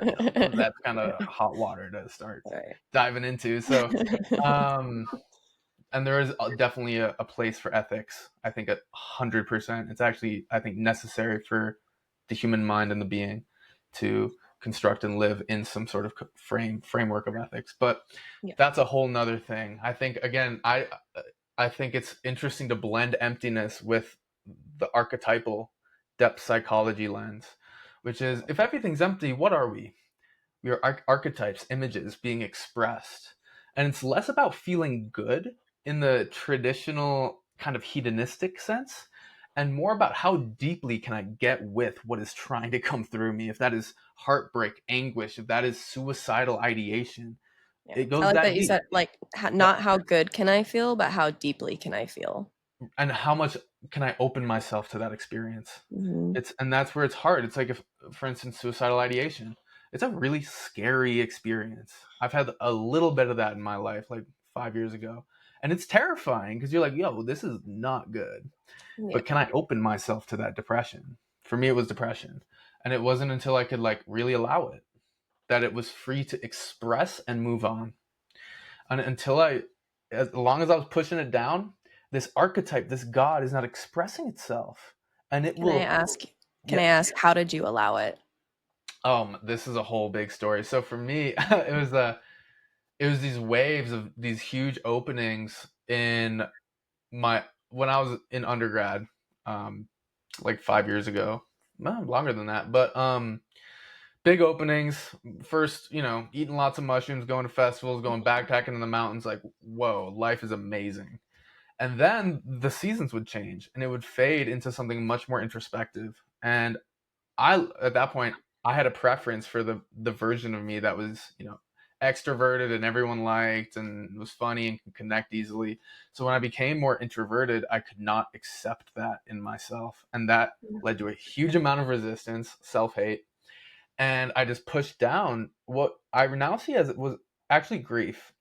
kind of hot water to start Right. diving into. So, um, and there is definitely a place for ethics. I think 100%. It's actually, I think, necessary for the human mind and the being to construct and live in some sort of framework of ethics. But Yeah. that's a whole nother thing. I think, again, I think it's interesting to blend emptiness with the archetypal depth psychology lens, which is, if everything's empty, what are we? We are archetypes, images being expressed. And it's less about feeling good in the traditional kind of hedonistic sense, and more about how deeply can I get with what is trying to come through me. If that is heartbreak, anguish, if that is suicidal ideation, Yeah. it I goes like that that you deep. said like not how good can I feel, but how deeply can I feel. And how much can I open myself to that experience? Mm-hmm. And that's where it's hard. It's like, if, for instance, suicidal ideation, it's a really scary experience. I've had a little bit of that in my life, like 5 years ago, and it's terrifying because you're like, yo, this is not good. Yeah. But can I open myself to that depression? For me, it was depression, and it wasn't until I could like really allow it that it was free to express and move on. And until as long as I was pushing it down, this archetype, this god, is not expressing itself, and it Can I will. ask can Yeah. I ask how did you allow it? This is a whole big story. So for me, it was these waves of these huge openings in my when I was in undergrad, um, like 5 years ago. Well, longer than that, but big openings. First, eating lots of mushrooms, going to festivals, going backpacking in the mountains. Like, whoa, life is amazing. And then the seasons would change, and it would fade into something much more introspective. And at that point, I had a preference for the version of me that was, extroverted and everyone liked and was funny and could connect easily. So when I became more introverted, I could not accept that in myself, and that led to a huge amount of resistance, self-hate, and I just pushed down what I now see as it was actually grief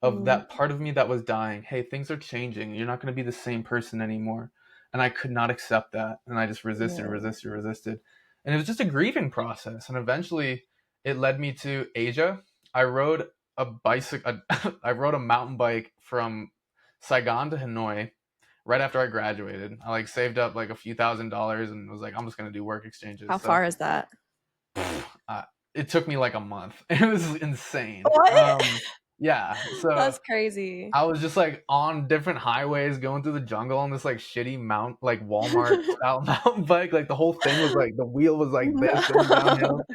of Mm, that part of me that was dying. Hey, things are changing. You're not going to be the same person anymore. And I could not accept that. And I just resisted, yeah. resisted, resisted. And it was just a grieving process. And eventually it led me to Asia. I rode a bicycle, I rode a mountain bike from Saigon to Hanoi right after I graduated. I like saved up like a few $1,000s and was like, I'm just going to do work exchanges. How So far is that? uh, it took me like a month. It was insane. What? Yeah. So That's crazy. I was just like on different highways going through the jungle on this like shitty like Walmart style mountain bike. Like the whole thing was like the wheel was like this going No. downhill.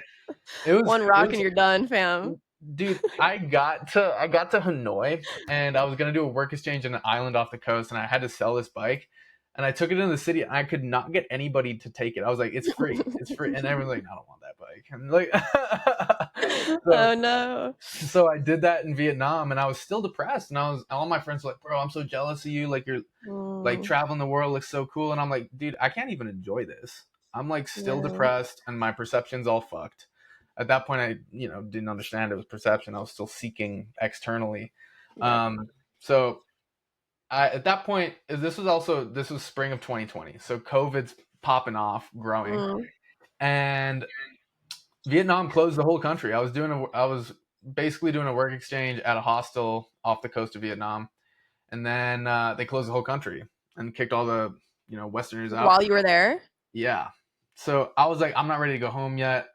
It was One it rock and was you're done, fam. dude, I got to Hanoi, and I was gonna do a work exchange in an island off the coast, and I had to sell this bike. And I took it into the city, and I could not get anybody to take it. I was like, "It's free, it's free," and everyone's like, "I don't want that bike." And like, so Oh no. so I did that in Vietnam, and I was still depressed. And all my friends were like, "Bro, I'm so jealous of you. Like you're like Mm, traveling the world looks so cool." And I'm like, "Dude, I can't even enjoy this. I'm like still yeah. depressed, and my perception's all fucked." At that point, I didn't understand it was perception. I was still seeking externally. Yeah. So at that point, this was spring of 2020. So COVID's popping off, growing, Mm. and Vietnam closed the whole country. I was basically doing a work exchange at a hostel off the coast of Vietnam, and then they closed the whole country and kicked all the Westerners out. While you were there? Yeah, so I was like, I'm not ready to go home yet.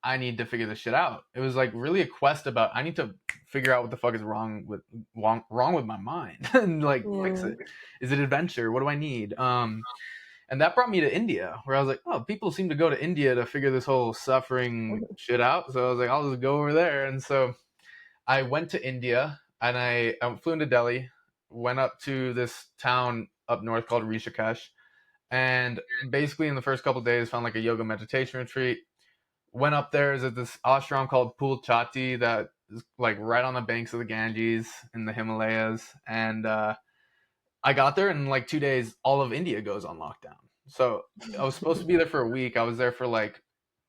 I need to figure this shit out. It was like really a quest about I need to figure out what the fuck is wrong with my mind and like fix Yeah. it. Is it adventure? What do I need? And that brought me to India, where I was like, oh, people seem to go to India to figure this whole suffering shit out. So I was like, I'll just go over there. And so I went to India, and I flew into Delhi, went up to this town up north called Rishikesh, and basically in the first couple of days found like a yoga meditation retreat. Went up there is at this ashram called Pool Chatti that is like right on the banks of the Ganges in the Himalayas, and I got there, and in like 2 days, all of India goes on lockdown. So I was supposed to be there for a week. I was there for like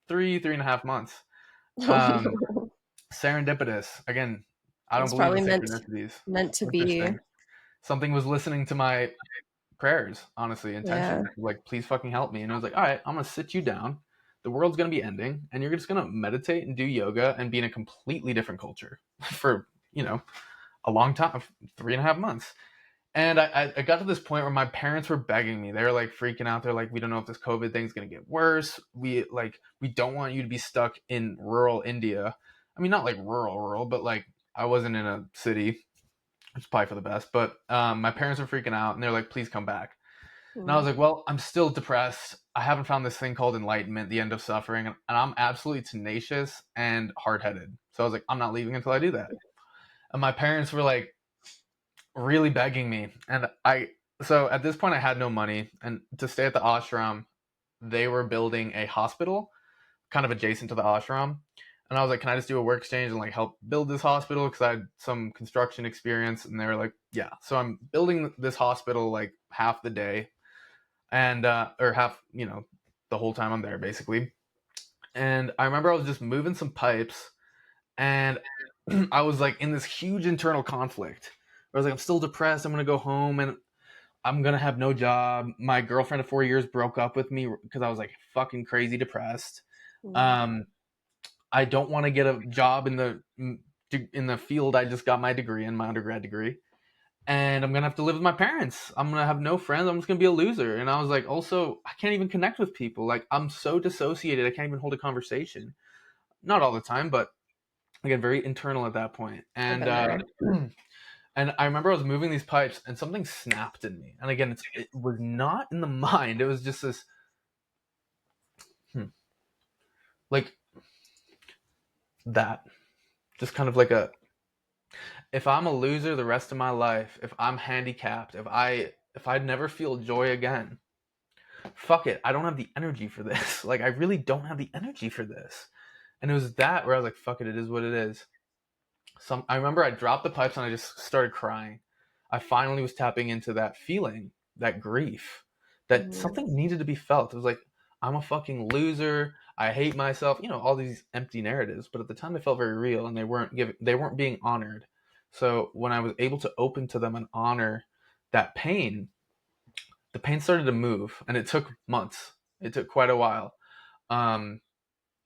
3.5 months. Oh Um, no. serendipitous. Again, I It don't was believe in probably synchronicities. meant to be. Interesting. Something was listening to my prayers, honestly, Yeah. intention. Like, please fucking help me. And I was like, all right, I'm gonna sit you down. The world's gonna be ending, and you're just gonna meditate and do yoga and be in a completely different culture for a long time, 3.5 months. And I got to this point where my parents were begging me. They were like freaking out. They're like, we don't know if this COVID thing's gonna get worse. We don't want you to be stuck in rural India. I mean, not like rural, but like I wasn't in a city. It's probably for the best. But my parents were freaking out, and they're like, please come back. And I was Mm. like, well, I'm still depressed. I haven't found this thing called enlightenment, the end of suffering, and I'm absolutely tenacious and hard headed. So I was like, I'm not leaving until I do that. And my parents were like really begging me, and so at this point I had no money, and to stay at the ashram, they were building a hospital kind of adjacent to the ashram. And I was like, can I just do a work exchange and like help build this hospital? Because I had some construction experience. And they were like, yeah. So I'm building this hospital like half the day, and or half, the whole time I'm there basically. And I remember I was just moving some pipes, and I was like in this huge internal conflict. I was like, I'm still depressed. I'm gonna go home, and I'm gonna have no job. My girlfriend of 4 years broke up with me because I was like fucking crazy depressed. Mm. Um, I don't want to get a job in the field I just got my degree in, my undergrad degree, and I'm gonna have to live with my parents. I'm gonna have no friends. I'm just gonna be a loser. And I was like, also, I can't even connect with people. Like, I'm so dissociated. I can't even hold a conversation. Not all the time, but again, very internal at that point. I've And been there. and I remember I was moving these pipes, and something snapped in me. And again, it was not in the mind. It was just this, like that, just kind of like a, if I'm a loser the rest of my life, if I'm handicapped, if I'd never feel joy again, fuck it. I don't have the energy for this. Like, I really don't have the energy for this. And it was that where I was like, fuck it, it is what it is. I remember I dropped the pipes and I just started crying. I finally was tapping into that feeling, that grief, that Mhm. something needed to be felt. It was like, I'm a fucking loser. I hate myself. All these empty narratives. But at the time, they felt very real, and they weren't being honored. So when I was able to open to them and honor that pain, the pain started to move, and it took months. It took quite a while. Um,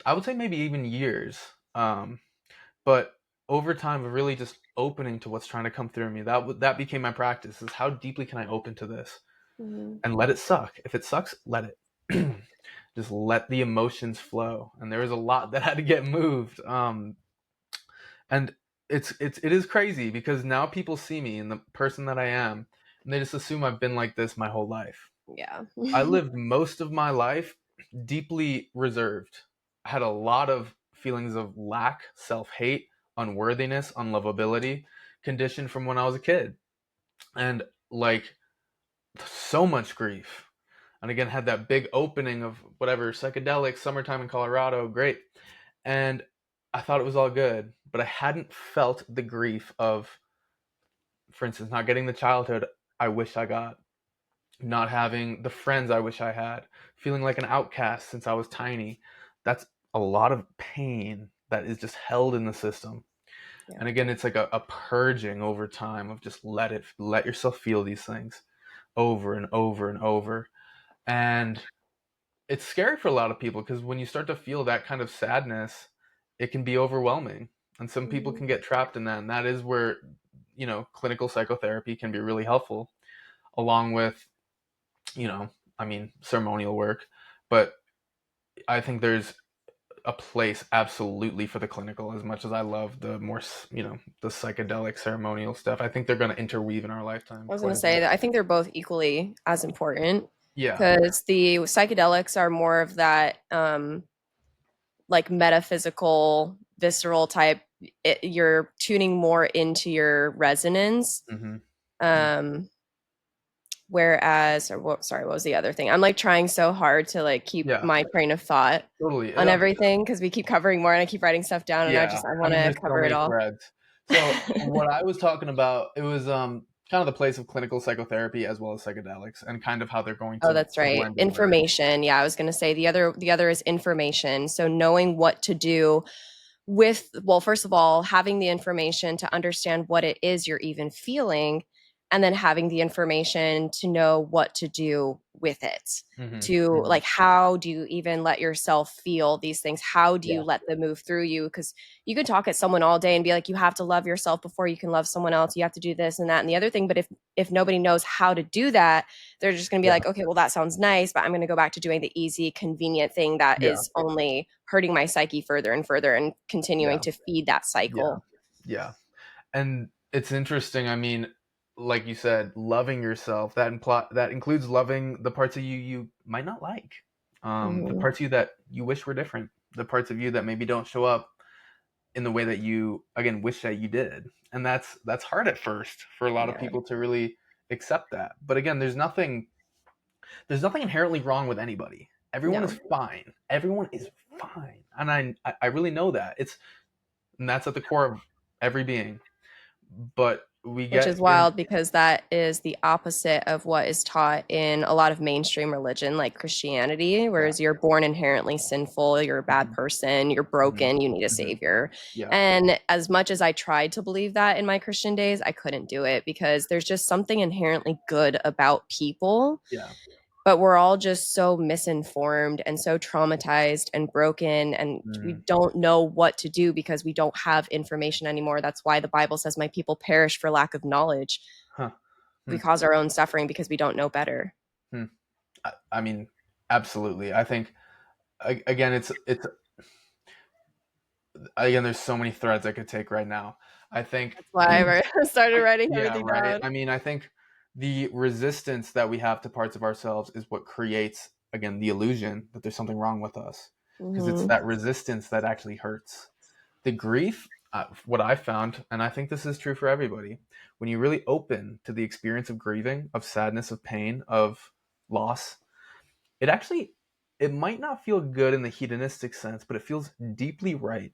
I would say maybe even years. But over time of really just opening to what's trying to come through me, that became my practice. Is how deeply can I open to this Mhm. and let it suck. If it sucks, let it. Just let the emotions flow. And there was a lot that had to get moved. And it is crazy because now people see me and the person that I am, and they just assume I've been like this my whole life. Yeah. I lived most of my life deeply reserved. I had a lot of feelings of lack, self hate, unworthiness, unlovability, conditioned from when I was a kid. And like so much grief. And again, had that big opening of whatever, psychedelics, summertime in Colorado, great. And I thought it was all good, but I hadn't felt the grief of, for instance, not getting the childhood I wish I got, not having the friends I wish I had, feeling like an outcast since I was tiny. That's a lot of pain that is just held in the system. Yeah. And again, it's like a purging over time of just let yourself feel these things over and over and over. And it's scary for a lot of people because when you start to feel that kind of sadness, it can be overwhelming. And some people Mhm. can get trapped in that. And that is where, clinical psychotherapy can be really helpful, along with, you know, ceremonial work. But I think there's a place absolutely for the clinical as much as I love the more, the psychedelic ceremonial stuff. I think they're going to interweave in our lifetime I was quite gonna a say bit. that I think they're both equally as important. Yeah. because the psychedelics are more of that like metaphysical, visceral type. You're tuning more into your resonance. Mm-hmm. Um, Whereas, or what, sorry, what was the other thing? I'm like trying so hard to like keep Yeah. my train of thought Totally. on everything because we keep covering more and I keep writing stuff down and Yeah. I I want mean, to there's so cover it many all. threads. So what I was talking about, it was kind of the place of clinical psychotherapy as well as psychedelics, and kind of how they're going Oh, to that's right. blend together. Information. Yeah, I was going to say the other is information. So knowing what to do with, well, first of all, having the information to understand what it is you're even feeling, and then having the information to know what to do with it. Mm-hmm. To Mm-hmm. like, how do you even let yourself feel these things? How do you Yeah. let them move through you? Because you could talk at someone all day and be like, you have to love yourself before you can love someone else. You have to do this and that and the other thing. But if nobody knows how to do that, they're just going to be Yeah. like, okay, well, that sounds nice, but I'm going to go back to doing the easy, convenient thing that Yeah. is only hurting my psyche further and further and continuing Yeah. to feed that Yeah. cycle. Yeah. And it's interesting. I mean, like you said, loving yourself, that includes loving the parts of you you might not like, the Hmm. parts of you that you wish were different, the parts of you that maybe don't show up in the way that you again wish that you did. And that's hard at first for a lot of Yeah. people to really accept that. But again, there's nothing inherently wrong with anybody. Everyone is No. fine. Everyone is fine. And I really know that. And that's at the core of every being. But we Which get is in. wild because that is the opposite of what is taught in a lot of mainstream religion, like Christianity, Yeah. whereas you're born inherently sinful, you're a bad Mhm. person, you're Mhm. broken, you need a Mhm. savior. Yeah. And as much as I tried to believe that in my Christian days, I couldn't do it because there's just something inherently good about people, Yeah. but we're all just so misinformed and so traumatized and broken, and we Mm. don't know what to do because we don't have information anymore. That's why the Bible says my people perish for lack of knowledge. Huh. We Hmm. cause our own suffering because we don't know better. Hmm. I mean, absolutely. I think again, it's again. There's so many threads I could take right now. I think, That's why I started writing yeah, everything right. down. I mean, I think the resistance that we have to parts of ourselves is what creates again the illusion that there's something wrong with us, because it's Hmm. that resistance that actually hurts. The grief, what I found, and I think this is true for everybody, when you really open to the experience of grieving, of sadness, of pain, of loss, it actually, it might not feel good in the hedonistic sense, but it feels deeply right.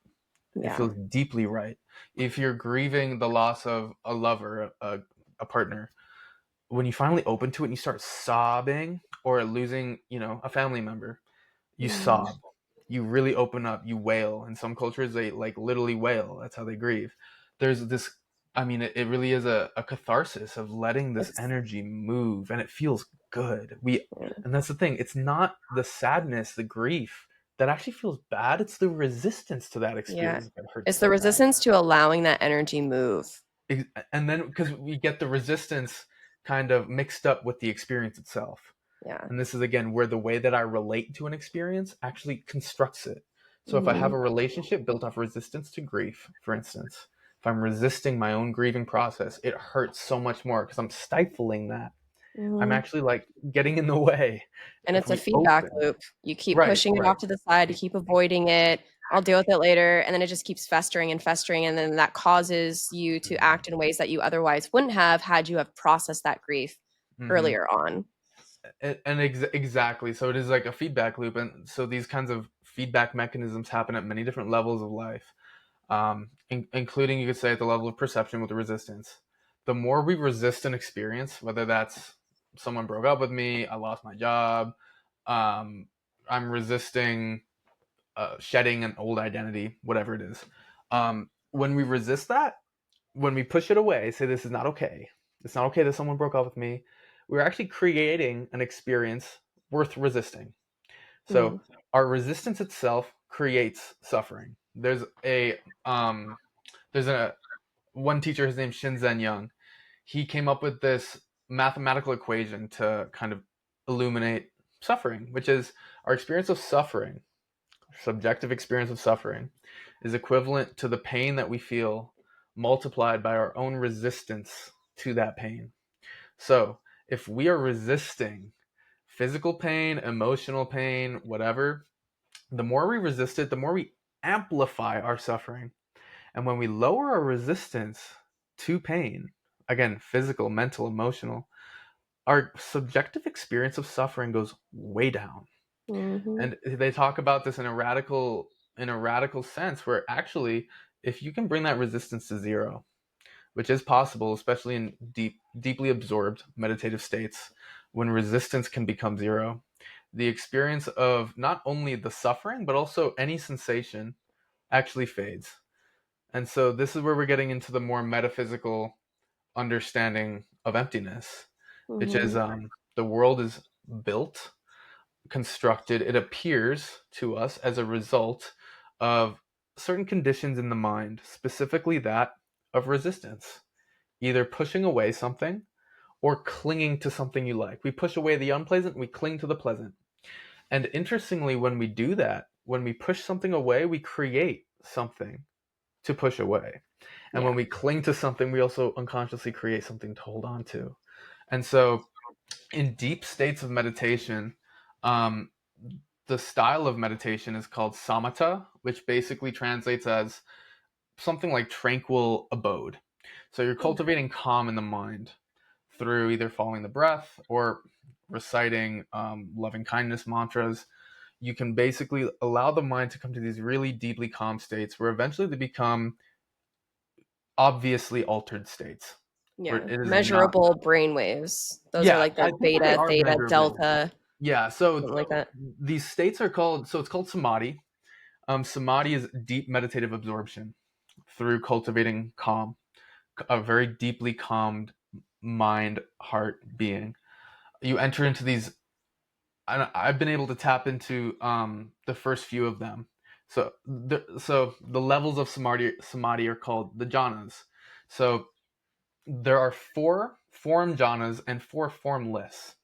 It Yeah. feels deeply right. If you're grieving the loss of a lover, a partner, when you finally open to it and you start sobbing, or losing, a family member, you Mhm. sob, you really open up, you wail. In some cultures they like literally wail, that's how they grieve. There's this, I mean, it really is a catharsis of letting this It's energy move, and it feels good. We yeah. And that's the thing, it's not the sadness, the grief that actually feels bad, it's the resistance to that Yeah. experience that hurts It's the so bad. resistance to allowing that energy move. And then because we get the resistance kind of mixed up with the experience itself. Yeah. And this is again where the way that I relate to an experience actually constructs it. So if I have Hmm. a relationship built off resistance to grief, for instance, if I'm resisting my own grieving process, it hurts so much more because I'm stifling that. I'm Hmm. actually like getting in the way. And If it's a we feedback open, loop. You keep right, pushing it right. off to the side, you keep avoiding it. I'll deal with it later. And then it just keeps festering and festering. And then that causes you to act in ways that you otherwise wouldn't have had you have processed that grief Mm-hmm. earlier on. Exactly. So it is like a feedback loop, and so these kinds of feedback mechanisms happen at many different levels of life, including, you could say, at the level of perception with the resistance. The more we resist an experience, whether that's someone broke up with me, I lost my job, um, I'm resisting shedding an old identity, whatever it is. When we resist that, when we push it away, say this is not okay. It's not okay that someone broke up with me. We're actually creating an experience worth resisting. So Mm. our resistance itself creates suffering. Um, there's a one teacher, his name's Shinzen Young. He came up with this mathematical equation to kind of illuminate suffering, which is our experience of suffering, subjective experience of suffering, is equivalent to the pain that we feel multiplied by our own resistance to that pain. So if we are resisting physical pain, emotional pain, whatever, the more we resist it, the more we amplify our suffering. And when we lower our resistance to pain, again, physical, mental, emotional, our subjective experience of suffering goes way down. Mm-hmm. And they talk about this in a radical sense where actually if you can bring that resistance to zero, which is possible, especially in deeply absorbed meditative states, when resistance can become zero, the experience of not only the suffering, but also any sensation actually fades. And so this is where we're getting into the more metaphysical understanding of emptiness, which is Mm-hmm. the world is built, constructed, it appears to us as a result of certain conditions in the mind, specifically that of resistance, either pushing away something or clinging to something you like. We push away the unpleasant, we cling to the pleasant. And interestingly, when we do that, when we push something away, we create something to push away. And Yeah. when we cling to something, we also unconsciously create something to hold on to. And so, in deep states of meditation, um, the style of meditation is called samatha, which basically translates as something like tranquil abode. So you're Hmm. cultivating calm in the mind through either following the breath or reciting loving kindness mantras. You can basically allow the mind to come to these really deeply calm states where eventually they become obviously altered states where Yeah. it is not. Measurable brain waves. Those are Yeah, like I the think that they beta, are theta, measurable. delta, Yeah, so something like that. these states are called, so it's called samadhi. Samadhi is deep meditative absorption through cultivating calm, a very deeply calmed mind, heart, being. You enter into these. I've been able to tap into the first few of them. So the levels of samadhi are called the jhanas. So there are four form jhanas and four formless.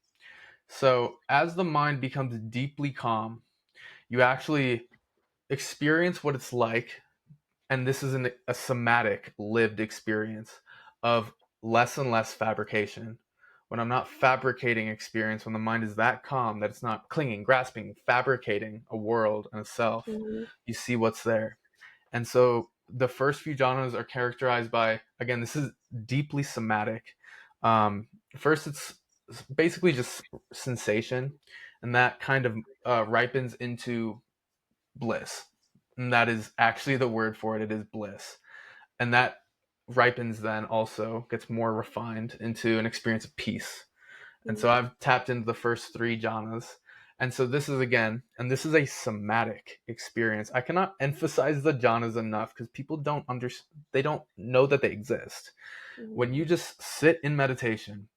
So as the mind becomes deeply calm, you actually experience what it's like, and this is a somatic lived experience of less and less fabrication. When I'm not fabricating experience, when the mind is that calm that it's not clinging, grasping, fabricating a world and a self, Mm-hmm. you see what's there. And so the first few genres are characterized by, again, this is deeply somatic. Um, First, it's basically just sensation, and that kind of ripens into bliss. And that is actually the word for it. It is bliss. And that ripens then also, gets more refined into an experience of peace. And so I've tapped into the first three jhanas. And so this is again, and this is a somatic experience. I cannot emphasize the jhanas enough because people don't understand, they don't know that they exist. Mm-hmm. When you just sit in meditation,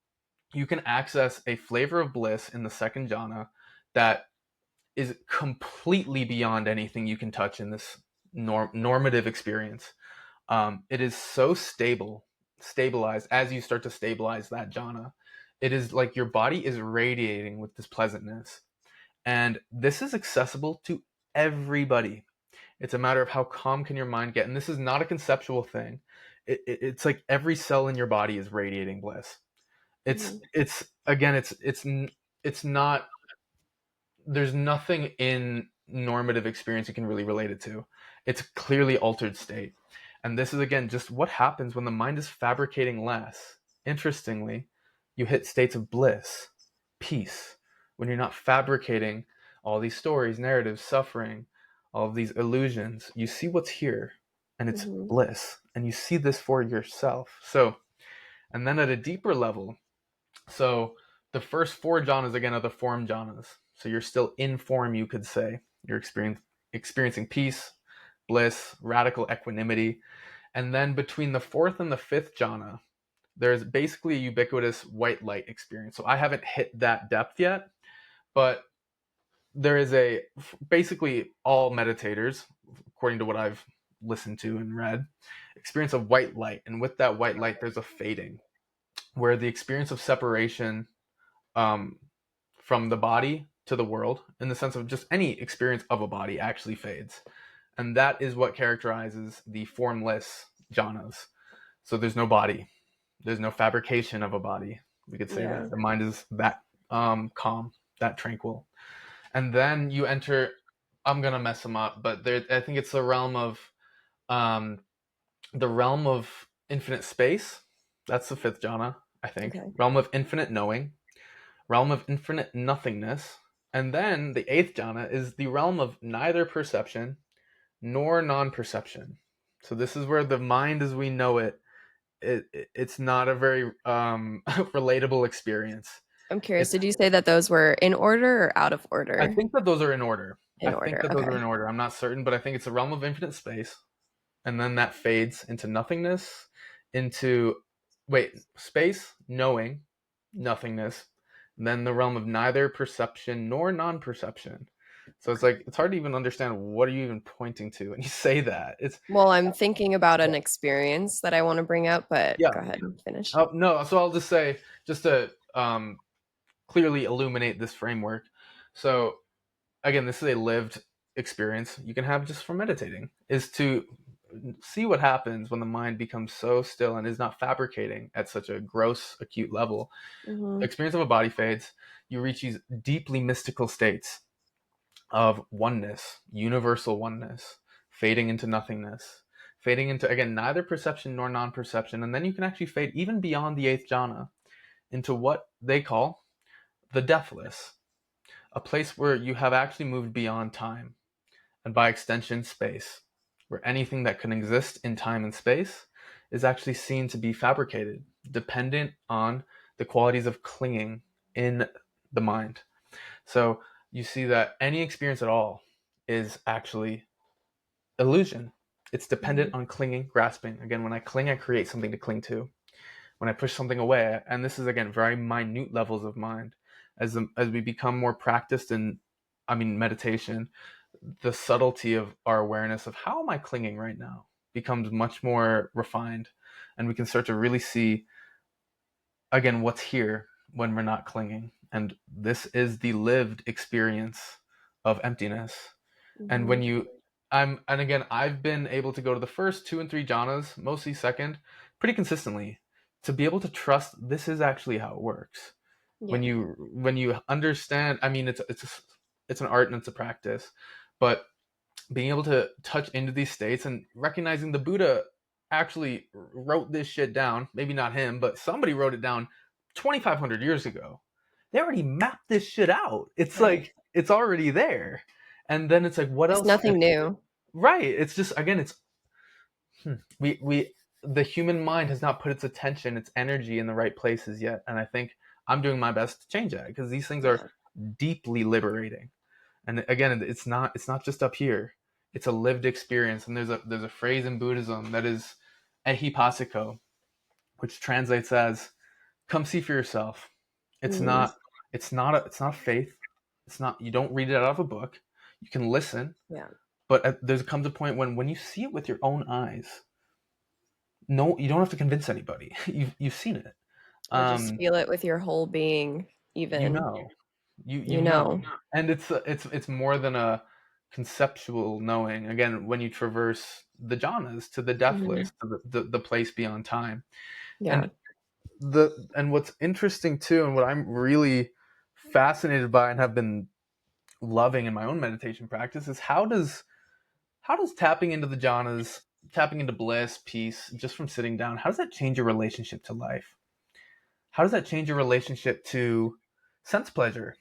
you can access a flavor of bliss in the second jhana that is completely beyond anything you can touch in this normative experience. It is so stabilized as you start to stabilize that jhana. It is like your body is radiating with this pleasantness. And this is accessible to everybody. It's a matter of how calm can your mind get. And this is not a conceptual thing. It's like every cell in your body is radiating bliss. Mm-hmm. It's again, it's not, there's nothing in normative experience you can really relate it to. It's a clearly altered state. And this is again just what happens when the mind is fabricating less. Interestingly, you hit states of bliss, peace, when you're not fabricating all these stories, narratives, suffering, all of these illusions. You see what's here, and it's Mm-hmm. bliss. And you see this for yourself. So, and then at a deeper level, so the first four jhanas again are the form jhanas. So you're still in form, you could say. You're experiencing peace, bliss, radical equanimity. And then between the fourth and the fifth jhana, there's basically a ubiquitous white light experience. So I haven't hit that depth yet, but there is basically all meditators, according to what I've listened to and read, experience of white light. And with that white light, there's a fading where the experience of separation um, from the body to the world, in the sense of just any experience of a body, actually fades. And that is what characterizes the formless jhanas. So there's no body, there's no fabrication of a body. We could say Yeah. that. The mind is that calm. that tranquil. And then you enter, I'm gonna mess them up, but I think it's um the realm of infinite space. That's the fifth jhana, I think. Okay. Realm of infinite knowing, realm of infinite nothingness, and then the eighth jhana is the realm of neither perception nor non-perception. So this is where the mind as we know it's not a very relatable experience. I'm curious, It's did you say that those were in order or out of I order? think that those are in order. I In think order. that those are Okay. in order. I'm not certain, but I think it's a realm of infinite space, and then that fades into nothingness, into space, knowing, nothingness, and then the realm of neither perception nor non-perception. So it's Okay. like it's hard to even understand what are you even pointing to when you say that. It's Well, I'm thinking about an experience that I want to bring up, but yeah. go ahead and finish. No, so I'll just say just to clearly illuminate this framework. So again, this is a lived experience you can have just from meditating, is to see what happens when the mind becomes so still and is not fabricating at such a gross acute level. Mm-hmm. Experience of a body fades, you reach these deeply mystical states of oneness, universal oneness, fading into nothingness, fading into, again, neither perception nor non-perception. And then you can actually fade even beyond the eighth jhana into what they call the deathless, a place where you have actually moved beyond time and by extension space, where anything that can exist in time and space is actually seen to be fabricated, dependent on the qualities of clinging in the mind. So you see that any experience at all is actually illusion. It's dependent on clinging, grasping. Again, when I cling, I create something to cling to. When I push something away, and this is again very minute levels of mind, as we become more practiced in, meditation, the subtlety of our awareness of how am I clinging right now becomes much more refined, and we can start to really see again what's here when we're not clinging. And this is the lived experience of emptiness. And Mm-hmm. when you and again, I've been able to go to the first two and three jhanas, mostly second, pretty consistently, to be able to trust this is actually how it works. Yeah. When you understand, it's an art and it's a practice, but being able to touch into these states and recognizing the Buddha actually wrote this shit down. Maybe not him, but somebody wrote it down 2,500 years ago. They already mapped this shit out. It's Right. like it's already there. And then it's like, what It's else? nothing new. Right. It's just again, it's we the human mind has not put its attention, its energy in the right places yet. And I think I'm doing my best to change that because these things are Yeah. deeply liberating. And again, it's not just up here. It's a lived experience. And there's a phrase in Buddhism that is ehipassiko, which translates as "come see for yourself." It's Mm-hmm. not it's not faith. It's not, you don't read it out of a book. You can listen, Yeah. but there comes a point when you see it with your own eyes, no, you don't have to convince anybody. You've seen it. Or just Um, feel it with your whole being, you even, know, you you know, know. and it's more than a conceptual knowing. Again, when you traverse the jhanas to the Mm-hmm. deathless, to the place beyond time, Yeah. and what's interesting too, and what I'm really fascinated by and have been loving in my own meditation practice is how does tapping into the jhanas, tapping into bliss, peace, just from sitting down, how does that change your relationship to life? How does that change your relationship to sense pleasure?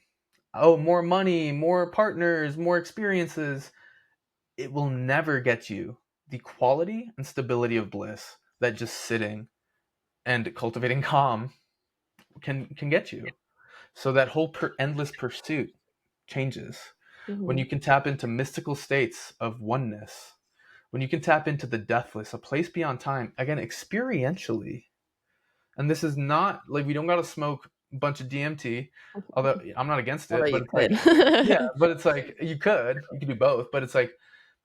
Oh, more money, more partners, more experiences. It will never get you the quality and stability of bliss that just sitting and cultivating calm can get you. So that whole endless pursuit changes when Mm-hmm. you can tap into mystical states of oneness, when you can tap into the deathless, a place beyond time, again, experientially. And this is not like we don't got to smoke a bunch of DMT, although I'm not against Although it, but you it's like, could. yeah, but it's like you could do both, but it's like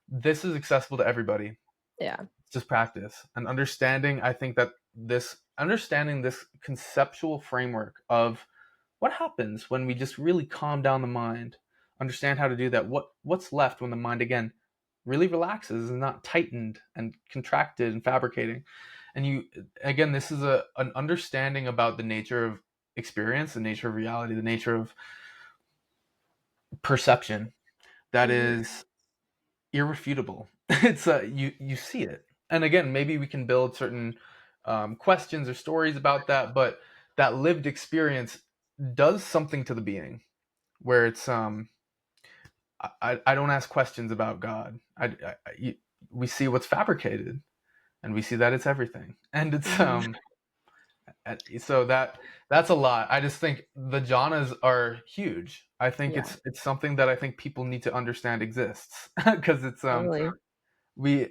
this is accessible to everybody. Yeah. It's just practice and understanding. I think that this understanding this conceptual framework of what happens when we just really calm down the mind, understand how to do that. What's left when the mind again really relaxes and not tightened and contracted and fabricating. And you again, this is an understanding about the nature of experience, the nature of reality, the nature of perception that Mhm. is irrefutable. It's you see it, and again, maybe we can build certain questions or stories about that, but that lived experience does something to the being where it's I don't ask questions about God. We see what's fabricated, and we see that it's everything, and it's Mhm. so that's a lot. I just think the jhanas are huge. I think Yeah, it's something that I think people need to understand exists because it's totally. we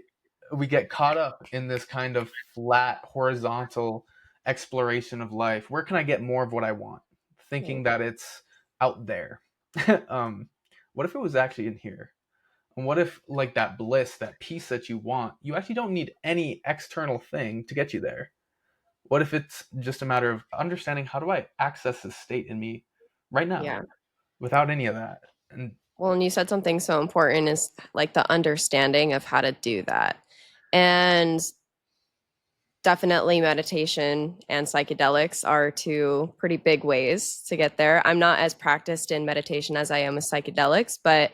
we get caught up in this kind of flat horizontal exploration of life. Where can I get more of what I want? Right. Thinking that it's out there. um, what if it was actually in here? And what if like that bliss, that peace that you want, you actually don't need any external thing to get you there? What if it's just a matter of understanding how do I access this state in me right now Yeah. without any of that? And Well, and you said something so important is like the understanding of how to do that. And definitely meditation and psychedelics are two pretty big ways to get there. I'm not as practiced in meditation as I am with psychedelics, but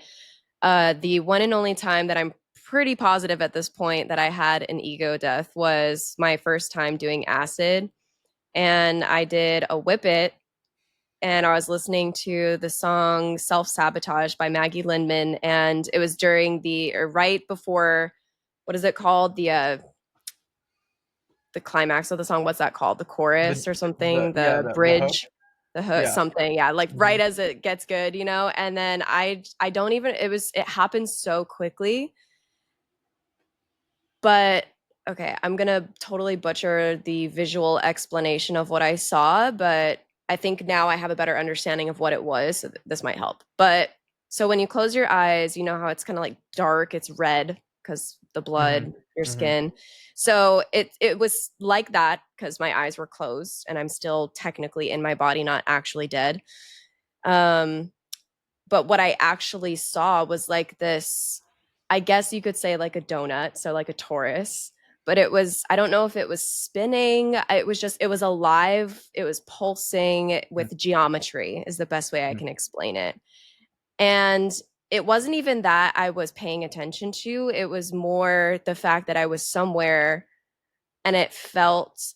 the one and only time that I'm pretty positive at this point that I had an ego death was my first time doing acid. And I did a whippet and I was listening to the song Self Sabotage by Maggie Lindman. And it was during the, or right before, what is it called? The climax of the song. What's that called? The chorus or something? The the hook, bridge, the hook, yeah. something. Yeah. Like Hmm. right as it gets good, you know? And then I don't even, it happened so quickly. But okay, I'm gonna totally butcher the visual explanation of what I saw, but I think now I have a better understanding of what it was, so this might help. But so when you close your eyes, you know how it's kind of like dark, it's red because the Hmm. blood, your Hmm. skin. So it was like that because my eyes were closed and I'm still technically in my body, not actually dead. Um, but what I actually saw was like this, I guess you could say like a donut, so like a torus, but it was, I don't know if it was spinning. It was just, it was alive. It was pulsing with geometry, is the best way I can explain it. And it wasn't even that I was paying attention to, it was more the fact that I was somewhere and it felt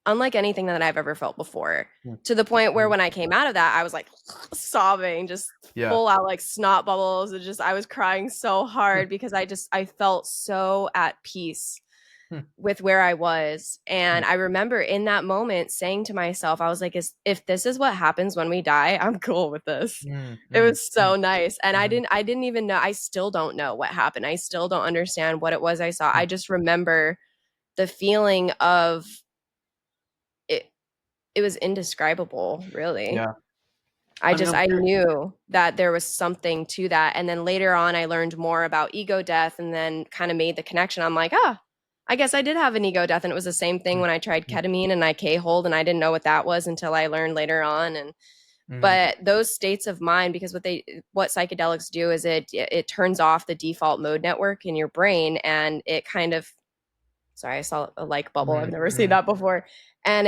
unlike anything that I've ever felt before. To the point where Hmm. when I came out of that, I was like sobbing, just Yeah. full out like snot bubbles. And just I was crying so hard because I felt so at peace Hmm. with where I was. Hmm. And I remember in that moment saying to myself, I was like, if this is what happens when we die, I'm cool with this. Hmm. It Hmm. was so nice. And Hmm. I didn't even know, I still don't know what happened. I still don't understand what it was I saw. Hmm. I just remember the feeling of it. It was indescribable, really. Yeah. I mean, I'm I curious. knew that there was something to that. And then later on, I learned more about ego death and then kind of made the connection. I'm like, ah, I guess I did have an ego death. And it was the same thing when I tried ketamine and I K-holed and I didn't know what that was until I learned later on. And Mm-hmm. but those states of mind, because what psychedelics do is it turns off the default mode network in your brain and it kind of, sorry, I saw a like bubble. I've never seen Mm-hmm. that before. And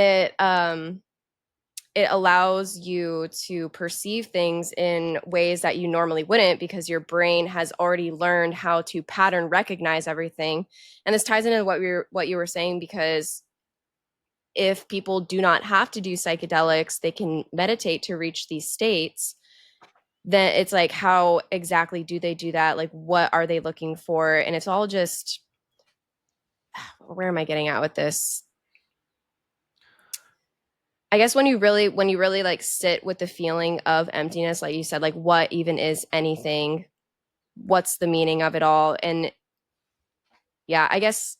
it allows you to perceive things in ways that you normally wouldn't because your brain has already learned how to pattern recognize everything. And this ties into what you were saying because if people do not have to do psychedelics, they can meditate to reach these states. Then it's like, how exactly do they do that? Like, what are they looking for? And it's all just, where am I getting at with this? I guess when you really like sit with the feeling of emptiness, like you said, like what even is anything? What's the meaning of it all? And yeah, I guess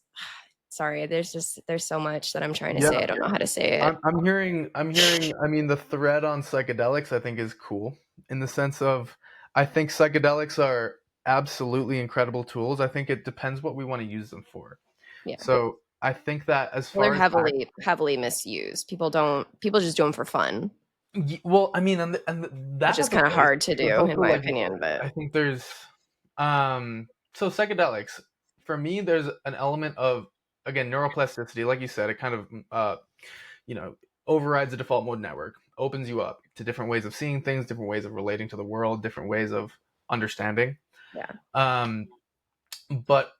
sorry, there's so much that I'm trying to Yeah. say. I don't know how to say it. I'm hearing, I mean, the thread on psychedelics I think is cool in the sense of I think psychedelics are absolutely incredible tools. I think it depends what we want to use them for. Yeah. So I think that as Well, they're far as heavily misused. People just do them for fun, well, I mean, that which is has a kind of place. hard to There's do in also my like opinion, but I think there's so psychedelics for me. There's an element of again neuroplasticity, like you said. It kind of you know overrides the default mode network. opens you up to different ways of seeing things, different ways of relating to the world, different ways of understanding. Yeah. Um, but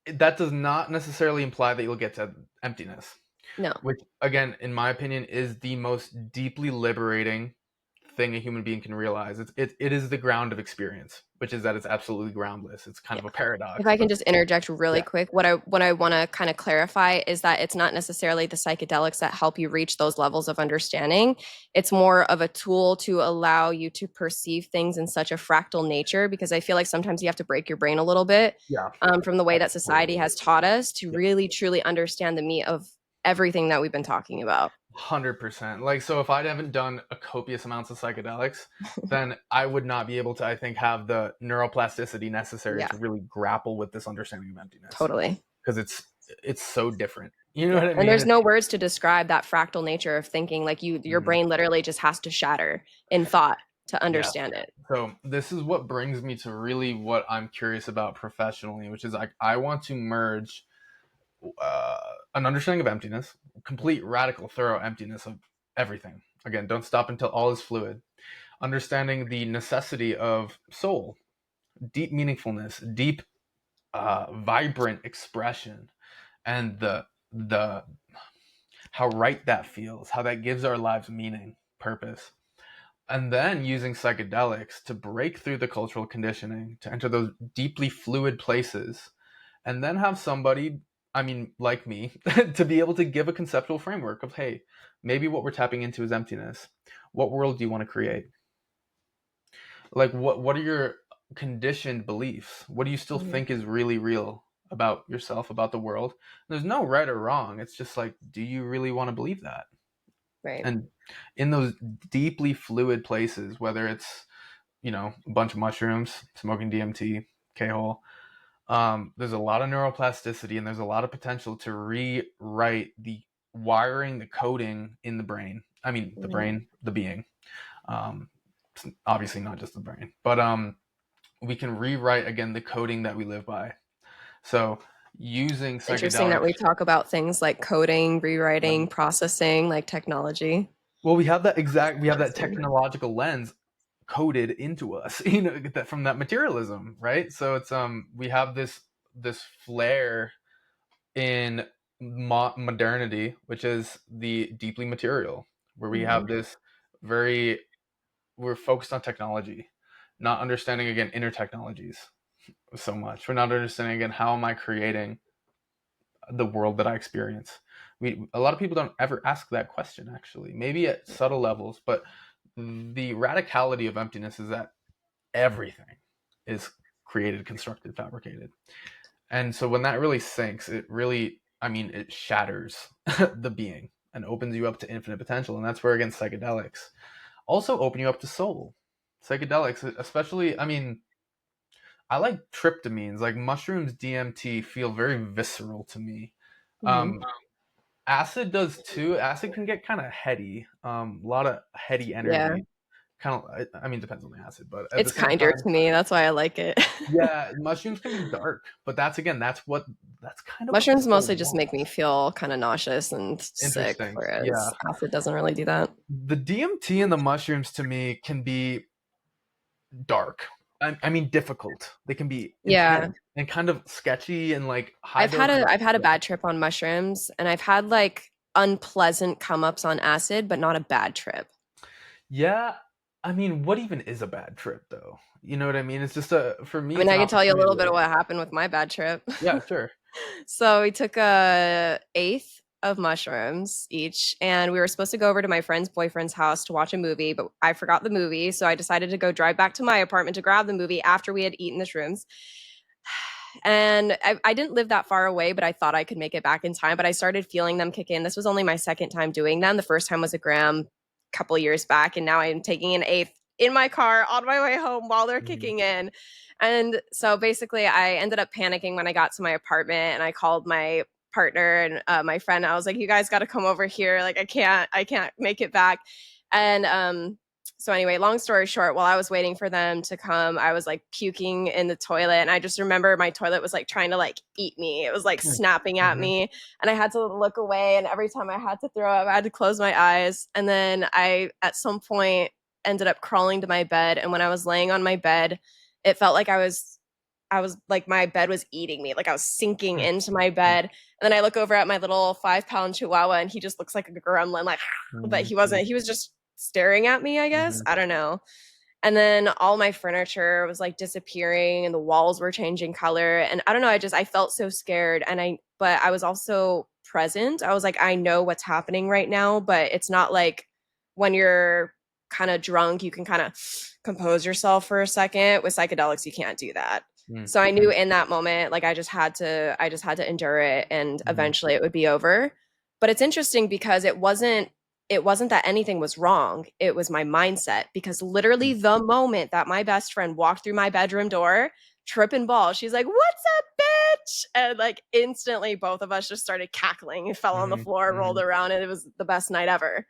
that does not necessarily imply that you'll get to emptiness, No. which, again, in my opinion, is the most deeply liberating thing a human being can realize. It is the ground of experience, which is that it's absolutely groundless. It's kind Yeah. of a If paradox, I can but just interject really yeah, quick, what I want to kind of clarify is that it's not necessarily the psychedelics that help you reach those levels of understanding. It's more of a tool to allow you to perceive things in such a fractal nature, because I feel like sometimes you have to break your brain a little bit yeah, from the way that absolutely. society has taught us to Yeah. really truly understand the meat of everything that we've been talking about. 100%. Like, so if I haven't done a copious amounts of psychedelics, then I would not be able to, I think, have the neuroplasticity necessary Yeah, to really grapple with this understanding of emptiness, totally. because it's so different. You know Yeah. what I And mean? there's no words to describe that fractal nature of thinking. Like your Mhm. brain literally just has to shatter in thought to Yeah. understand it. So this is what brings me to really what I'm curious about professionally, which is like I want to merge uh, an understanding of emptiness, complete, radical, thorough emptiness of everything. Again, don't stop until all is fluid. Understanding the necessity of soul, deep meaningfulness, deep, vibrant expression, and the how right that feels, how that gives our lives meaning, purpose, and then using psychedelics to break through the cultural conditioning to enter those deeply fluid places, and then have somebody, I mean, like me, to be able to give a conceptual framework of, hey, maybe what we're tapping into is emptiness. What world do you want to create? Like, what are your conditioned beliefs? What do you still Mhm. think is really real about yourself, about the world? There's no right or wrong. It's just like, do you really want to believe that? Right. And in those deeply fluid places, whether it's, a bunch of mushrooms, smoking DMT, K-hole, there's a lot of neuroplasticity and there's a lot of potential to rewrite the wiring, the coding in the brain. I mean, the Mhm. brain, the being. Um, Obviously not just the brain, but we can rewrite again the coding that we live by. So using It's interesting that psychedelics, we talk about things like coding, yeah. rewriting, processing, like technology. Well, we have that Interesting. technological lens coded into us, that from that materialism, right? So it's we have this flair in modernity, which is the deeply material, where we Mhm. have this very we're focused on technology, not understanding again inner technologies so much. We're not understanding again how am I creating the world that I experience. A lot of people don't ever ask that question actually. Maybe at subtle levels, but the radicality of emptiness is that everything is created, constructed, fabricated. And so when that really sinks, it really, I mean, it shatters the being and opens you up to infinite potential. And that's where, again, psychedelics also open you up to soul. Psychedelics, especially, I mean, I like tryptamines, like mushrooms, DMT feel very visceral to me. Mhm. Um, Acid does too. Acid can get kind of heady, a lot of heady Yeah. energy. Kind of, I mean, depends on the acid, but at the It's same kinder time, to me. That's why I like it. yeah, mushrooms can be dark, but that's kind of what the Mushrooms soul mostly just make me wants. feel kind of nauseous and sick, Interesting. Yeah. whereas acid doesn't really do that. The DMT and the mushrooms to me can be dark. I mean, difficult. They can be Yeah. intense and kind of sketchy and like high dose. I've had a Yeah. bad trip on mushrooms, and I've had like unpleasant come ups on acid, but not a bad trip. Yeah. I mean, what even is a bad trip though? You know what I mean? It's just for me, I mean, it's an I can tell you a opportunity to little bit of learn. what happened with my bad trip. Yeah, sure. So we took a eighth of mushrooms each, and we were supposed to go over to my friend's boyfriend's house to watch a movie, but I forgot the movie, so I decided to go drive back to my apartment to grab the movie after we had eaten the shrooms. And I didn't live that far away, but I thought I could make it back in time. But I started feeling them kick in. This was only my second time doing them. The first time was a gram a couple years back, and now I'm taking an eighth in my car on my way home while they're Mhm. kicking in. And so basically, I ended up panicking when I got to my apartment, and I called my partner and my friend. I was like, "You guys got to come over here. Like, I can't make it back." And So anyway, long story short, while I was waiting for them to come, I was like puking in the toilet. And I just remember my toilet was like trying to like eat me. It was like snapping at Mm-hmm. me. And I had to look away. And every time I had to throw up, I had to close my eyes. And then I, at some point, ended up crawling to my bed. And when I was laying on my bed, it felt like I was like my bed was eating me, like I was sinking into my bed. And then I look over at my little 5 pound chihuahua and he just looks like a gremlin, like, but he wasn't, he was just staring at me, I guess. I don't know. And then all my furniture was like disappearing and the walls were changing color. And I don't know, I felt so scared. But I was also present. I was like, I know what's happening right now, but it's not like when you're kind of drunk, you can kind of compose yourself for a second. With psychedelics, you can't do that. So I knew in that moment, like I just had to endure it and eventually it would be over. But it's interesting because it wasn't that anything was wrong. It was my mindset because literally the moment that my best friend walked through my bedroom door, tripping ball, she's like, "What's up, bitch?" And like instantly both of us just started cackling and fell on the floor, rolled around, and it was the best night ever.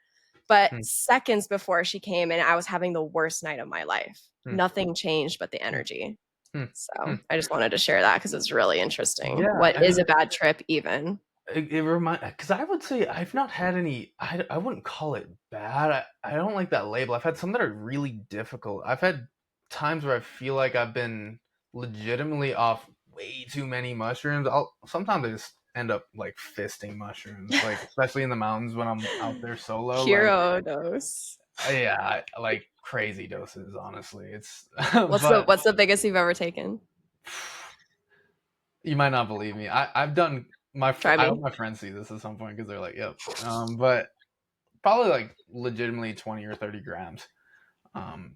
But seconds before she came in, I was having the worst night of my life. Nothing changed but the energy. So I just wanted to share that because it's really interesting. Yeah, What I is mean, a bad trip even? it remind because I would say I've not had any. I wouldn't call it bad. I don't like that label. I've had some that are really difficult. I've had times where I feel like I've been legitimately off way too many mushrooms. Sometimes I just end up like fisting mushrooms, like especially in the mountains when I'm out there solo. Like Hero dose. yeah, like crazy doses. Honestly, it's What's but the biggest you've ever taken? you might not believe me. I've done Try I hope me. my friends see this at some point because they're like, yep. But probably like legitimately 20 or 30 grams. Um,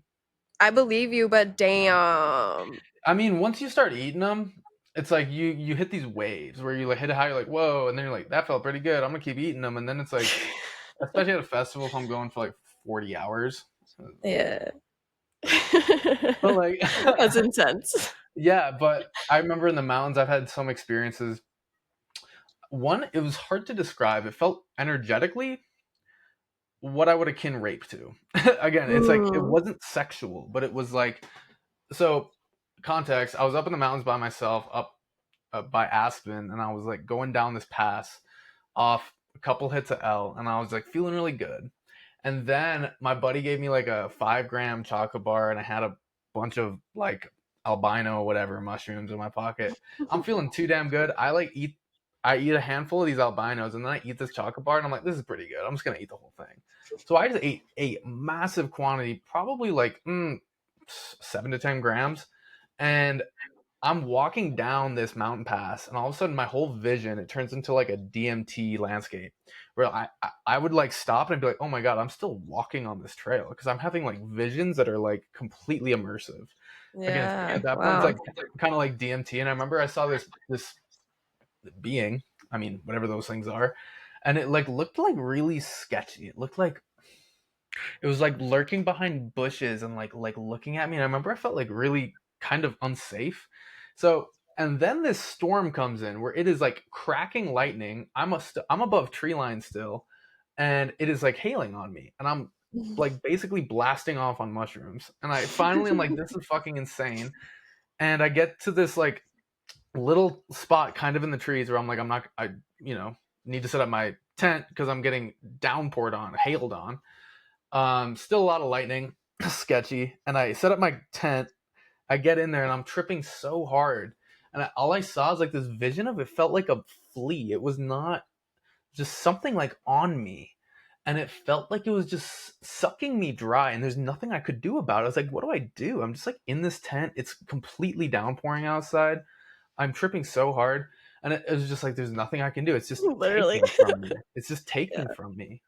I believe you, but damn. I mean, once you start eating them, it's like you hit these waves where you like hit a high, you're like, whoa, and then you're like, that felt pretty good. I'm gonna keep eating them, and then it's like, especially at a festival, if I'm going for like 40 hours. Yeah. But like, That's intense. yeah. But I remember in the mountains, I've had some experiences. One, it was hard to describe. It felt energetically what I would akin rape to. Again, it's like it Mm. wasn't sexual, but it was like so. Context: I was up in the mountains by myself, up by Aspen, and I was like going down this pass off a couple hits of L, and I was like feeling really good. And then my buddy gave me like a 5 gram chocolate bar, and I had a bunch of like albino whatever mushrooms in my pocket. I'm feeling too damn good. I eat a handful of these albinos, and then I eat this chocolate bar, and I'm like, this is pretty good. I'm just gonna eat the whole thing. So I just ate a massive quantity, probably like 7 to 10 grams, and I'm walking down this mountain pass, and all of a sudden, my whole vision it turns into like a DMT landscape, where I would like stop and I'd be like, oh my god, I'm still walking on this trail because I'm having like visions that are like completely immersive. Again, for me Yeah. at that point, it's Wow. like kind of like DMT, and I remember I saw this being, I mean, whatever those things are, and it like looked like really sketchy. It looked like it was like lurking behind bushes and like looking at me. And I remember I felt like really kind of unsafe. So and then this storm comes in where it is like cracking lightning. I'm above tree line still, and it is like hailing on me, and I'm like basically blasting off on mushrooms. And I finally am like, this is fucking insane. And I get to this like little spot kind of in the trees where I'm like, I you know need to set up my tent because I'm getting downpoured on, hailed on. Still a lot of lightning, sketchy. And I set up my tent. I get in there and I'm tripping so hard. And all I saw is like this vision of it felt like a flea. It was not just something like on me. And it felt like it was just sucking me dry. And there's nothing I could do about it. I was like, what do I do? I'm just like in this tent. It's completely downpouring outside. I'm tripping so hard. And it was just like, there's nothing I can do. It's just Literally. taking from me. It's just taking Yeah. from me.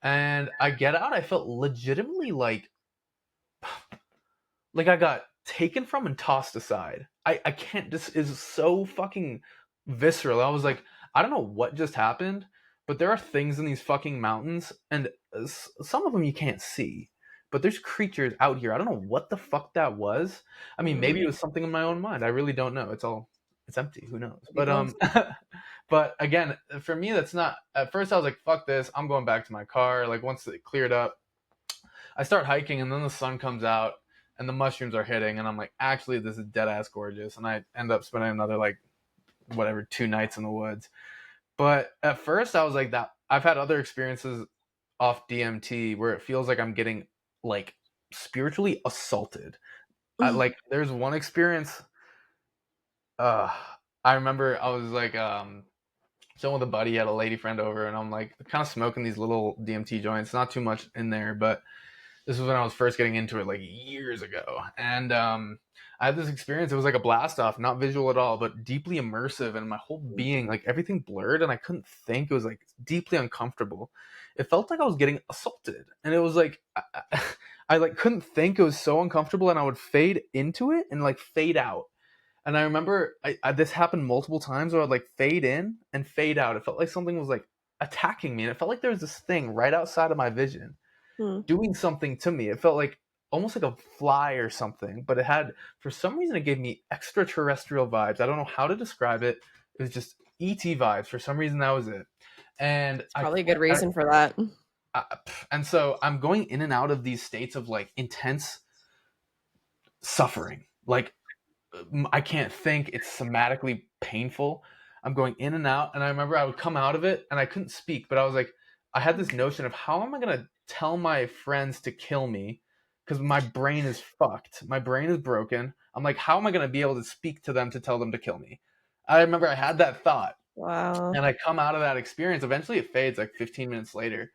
And I get out, I felt legitimately like I got taken from and tossed aside. I can't, this is so fucking visceral. I was like, I don't know what just happened, but there are things in these fucking mountains, and some of them you can't see. But there's creatures out here. I don't know what the fuck that was. I mean, maybe it was something in my own mind. I really don't know. It's empty. Who knows? Be But both. but again, for me, that's not. At first, I was like, "Fuck this! I'm going back to my car." Like once it cleared up, I start hiking, and then the sun comes out, and the mushrooms are hitting, and I'm like, actually, this is dead ass gorgeous. And I end up spending another like whatever 2 nights in the woods. But at first, I was like that. I've had other experiences off DMT where it feels like I'm getting like spiritually assaulted. Like there's one experience. Uh, I remember I was like chilling with a buddy, had a lady friend over, and I'm like kind of smoking these little DMT joints. Not too much in there, but this was when I was first getting into it, like years ago. And I had this experience. It was like a blast off, not visual at all, but deeply immersive. And my whole being, like everything blurred, and I couldn't think. It was like deeply uncomfortable. It felt like I was getting assaulted, and it was like I like couldn't think. It was so uncomfortable, and I would fade into it and like fade out. And I remember this happened multiple times where I'd like fade in and fade out. It felt like something was like attacking me, and it felt like there was this thing right outside of my vision Hmm. doing something to me. It felt like almost like a fly or something, but it had, for some reason, it gave me extraterrestrial vibes. I don't know how to describe it. It was just ET vibes. For some reason, that was it. And It's probably a good reason for that. and so I'm going in and out of these states of like intense suffering. Like I can't think. It's somatically painful. I'm going in and out, and I remember I would come out of it, and I couldn't speak, but I was like, I had this notion of how am I gonna tell my friends to kill me because my brain is fucked. My brain is broken. I'm like, how am I gonna be able to speak to them to tell them to kill me? I remember I had that thought, Wow. and I come out of that experience. Eventually, it fades like 15 minutes later,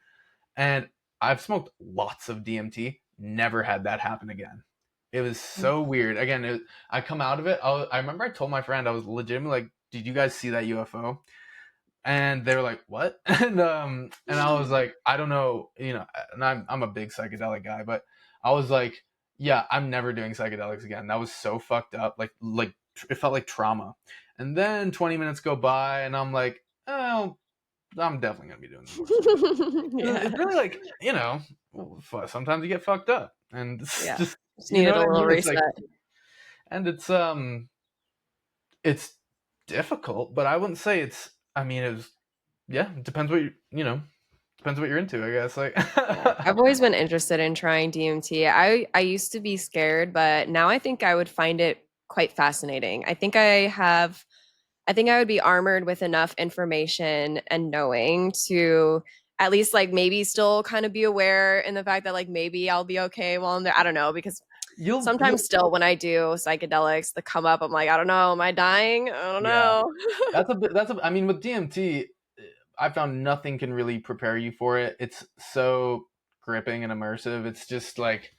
and I've smoked lots of DMT. Never had that happen again. It was so weird. Again, I come out of it. I remember I told my friend, I was legitimately like, "Did you guys see that UFO?" And they were like, "What?" And I was like, "I don't know, you know." And I'm a big psychedelic guy, but I was like, "Yeah, I'm never doing psychedelics again. That was so fucked up. Like it felt like trauma." And then 20 minutes go by, and I'm like, "Oh, I'm definitely gonna be doing some more psychedelics." It's Yeah. really like, sometimes you get fucked up, and it's Yeah. just, Just you know needed what a I little mean? It's like, reset. and it's difficult, but I wouldn't say it's. I mean, it was. Yeah, it depends what depends what you're into, I guess. Like, Yeah. I've always been interested in trying DMT. I used to be scared, but now I think I would find it quite fascinating. I think I would be armored with enough information and knowing to at least like maybe still kind of be aware in the fact that like maybe I'll be okay while I'm there. I don't know, because you'll sometimes still when I do psychedelics, the come up, I'm like, I don't know, am I dying? I don't yeah. know. I mean, with DMT, I found nothing can really prepare you for it. It's so gripping and immersive. It's just like,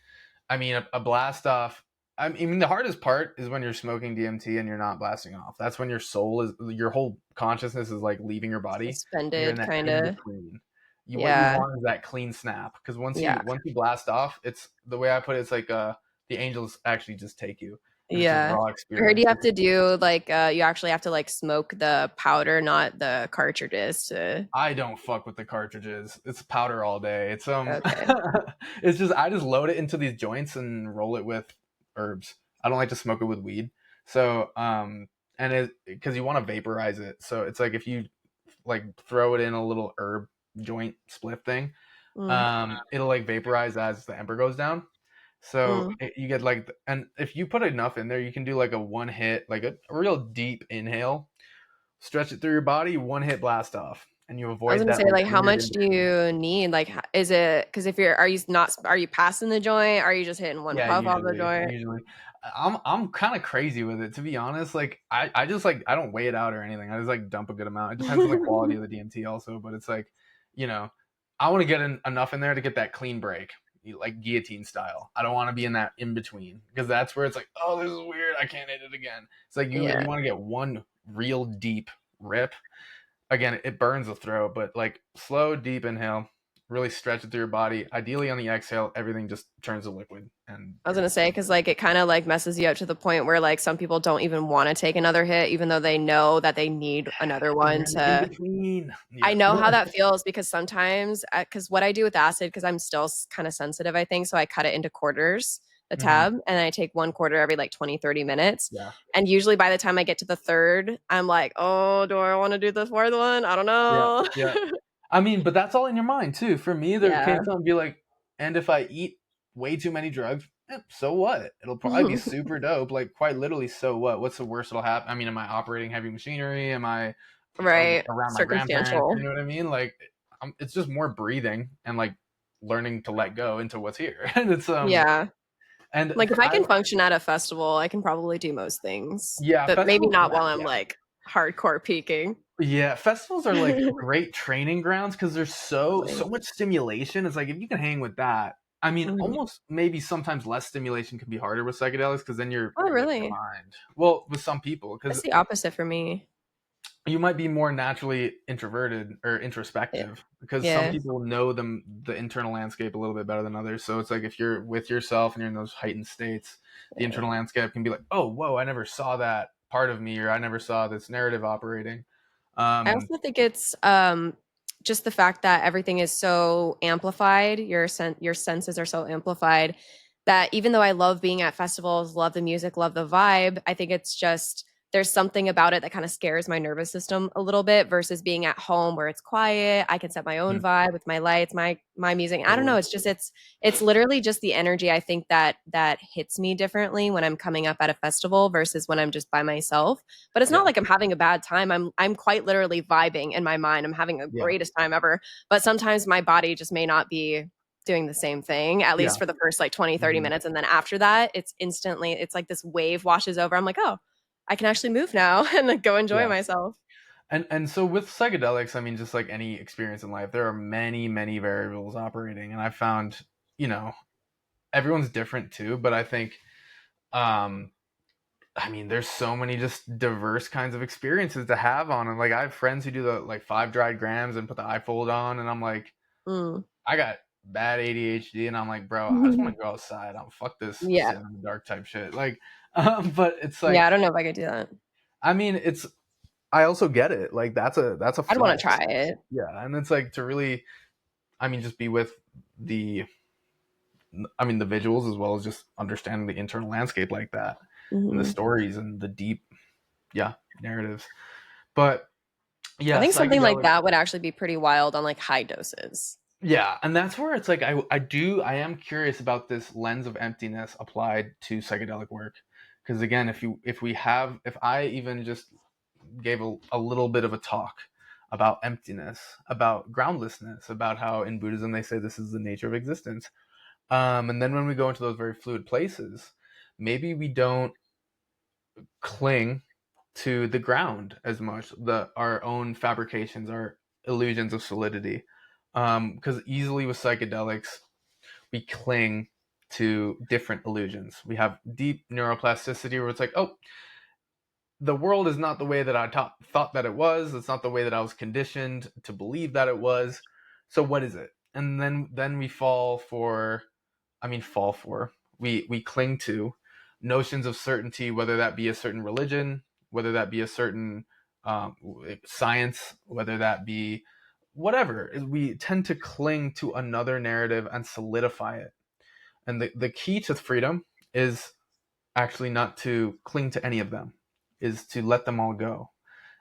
I mean, a blast off. I mean, the hardest part is when you're smoking DMT and you're not blasting off. That's when your whole consciousness is like leaving your body, and you're in Suspended that kind in of. between. What you Yeah. want is that clean snap, because Yeah. once you blast off, it's the way I put it. It's like the angels actually just take you, and it's a Yeah. raw I heard experience. you have to do like you actually have to like smoke the powder, not the cartridges to I don't fuck with the cartridges. It's powder all day. It's okay. it's just I just load it into these joints and roll it with herbs. I don't like to smoke it with weed. So and it because you want to vaporize it. So it's like if you like throw it in a little herb joint split thing, Mm, it'll like vaporize as the ember goes down. So mm. you get like, and if you put enough in there, you can do like a one hit, like a real deep inhale, stretch it through your body, one hit blast off, and you I was avoid gonna that say like like how weird much in do between. you need? Like is it because if you're are you not are you passing the joint? Are you just hitting one Yeah, puff off the joint? usually. I'm kind of crazy with it, to be honest. Like I just like I don't weigh it out or anything. I just like dump a good amount. It depends on the quality of the DMT also, but it's like, you know, I want to get enough in there to get that clean break, like guillotine style. I don't want to be in that in between, because that's where it's like, oh, this is weird. I can't hit it again. It's like Yeah. you want to get one real deep rip. Again, it burns the throat, but like slow, deep inhale, really stretch it through your body. Ideally, on the exhale, everything just turns to liquid, and I was you're gonna just say because like it kind of like messes you up to the point where like some people don't even want to take another hit, even though they know that they need another because one you're in to. between. I Yeah. know how that feels because sometimes, because what I do with acid, because I'm still kind of sensitive, I think, so I cut it into quarters, the Hmm. tab, and I take one quarter every like 20, 30 minutes. Yeah. And usually by the time I get to the third, I'm like, oh, do I want to do the fourth one? I don't Yeah. know. Yeah. I mean, but that's all in your mind too. For me, there Yeah. came something be like, and if I eat way too many drugs. So what? It'll probably be super dope. Like quite literally, so what? What's the worst that'll happen? I mean, am I operating heavy machinery? Am I Right. around my grandparents? You Circumstantial. know what I mean? Like, it's just more breathing and like learning to let go into what's here. And it's Yeah. and Like if I I can function at a festival, I can probably do most things. yeah, But maybe festivals. not while I'm Yeah, like hardcore peaking. yeah, festivals are like great training grounds because there's so Totally. much stimulation. It's like if you can hang with that. I mean, Mhm. almost maybe sometimes less stimulation can be harder with psychedelics because then you're Oh, with your really? mind. Well, with some people, because That's the opposite for me. you might be more naturally introverted or Yeah. introspective because some Yeah. people know the internal landscape a little bit better than others. So it's like if you're with yourself and you're in those heightened states, the Yeah. internal landscape can be like, oh, whoa, I never saw that part of me, or I never saw this narrative operating. I Um, also think it's just the fact that everything is so amplified. Your senses are so amplified that even though I love being at festivals, love the music, love the vibe, I think it's just there's something about it that kind of scares my nervous system a little bit versus being at home where it's quiet. I can set my own hmm, vibe with my lights, my music. I don't know. totally. It's literally just the energy I think that hits me differently when I'm coming up at a festival versus when I'm just by myself. But it's not Yeah, like I'm having a bad time. I'm quite literally vibing in my mind. I'm having a yeah, greatest time ever. But sometimes my body just may not be doing the same thing, at least yeah. for the first like 20, 30 Hmm. minutes. And then after that, it's like this wave washes over. I'm like, oh, I can actually move now and like go enjoy Yeah. myself. And so with psychedelics, I mean, just like any experience in life, there are many variables operating, and I found, you know, everyone's different too. But I think, um, I mean, there's so many just diverse kinds of experiences to have on them. Like I have friends who do the like 5 dried grams and put the iFold on, and I'm like, Mm. I got bad ADHD, and I'm like, bro, I just want to go outside. I'm fuck this Yeah. sitting in the dark type shit. Like, but it's Yeah. like, I don't know if I could do that. I mean, it's I also get it. Like that's a I'd want to flex. try it. Yeah, and it's like to really, I mean, just be with the, I mean, the visuals as well as just understanding the internal landscape like that, and the Hmm. stories and the deep, yeah, narratives. But I yeah, think something like psychedelic. that would actually be pretty wild on like high doses. Yeah, and that's where it's like I am curious about this lens of emptiness applied to psychedelic work, because again, if I even just gave a little bit of a talk about emptiness, about groundlessness, about how in Buddhism they say this is the nature of existence. And then when we go into those very fluid places, maybe we don't cling to the ground as much, our own fabrications, our illusions of solidity. Because easily with psychedelics, we cling to different illusions. We have deep neuroplasticity where it's like, oh, the world is not the way that I thought that it was. It's not the way that I was conditioned to believe that it was. So what is it? And then we fall for, I mean, fall for. We cling to notions of certainty, whether that be a certain religion, whether that be a certain um, science, whether that be whatever. We tend to cling to another narrative and solidify it. And the key to freedom is actually not to cling to any of them, is to let them all go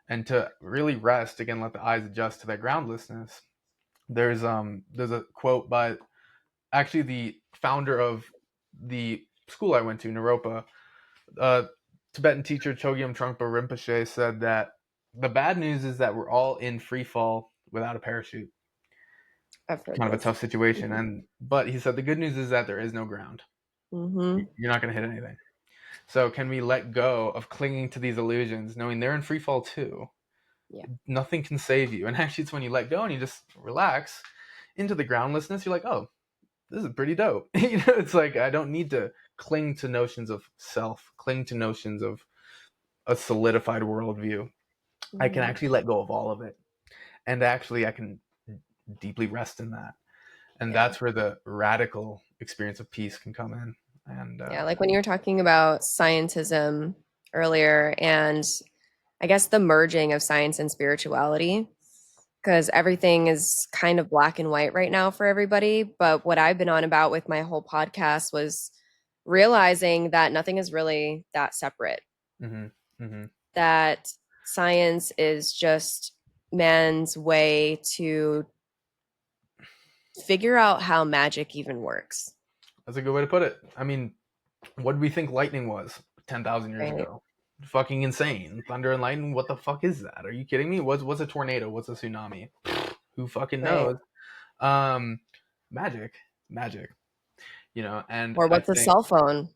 and to really rest. Again, let the eyes adjust to that groundlessness. There's a quote by actually the founder of the school I went to, Naropa, uh, Tibetan teacher Chogyam Trungpa Rinpoche said that the bad news is that we're all in free fall without a parachute. I've heard Kind of a this. tough situation, and but he said the good news is that there is no ground. Mm-hmm. You're not going to hit anything. So can we let go of clinging to these illusions, knowing they're in free fall too? Yeah. Nothing can save you, and actually, it's when you let go and you just relax into the groundlessness. You're like, oh, this is pretty dope. It's like I don't need to cling to notions of self, cling to notions of a solidified worldview. I can Mm-hmm. actually let go of all of it, and actually I can deeply rest in that. And Yeah. that's where the radical experience of peace can come in. And Yeah. Like when you were talking about scientism earlier, and I guess the merging of science and spirituality, because everything is kind of black and white right now for everybody. But what I've been on about with my whole podcast was realizing that nothing is really that separate, mm-hmm, mm-hmm, that science is just man's way to figure out how magic even works. That's a good way to put it. I mean, what did we think lightning was 10,000 years Right. ago? Fucking insane. Thunder and lightning, what the fuck is that? Are you kidding me? What's a tornado? What's a tsunami? Who fucking Right. knows? Um, magic, magic, and Or I what's a think, cell phone?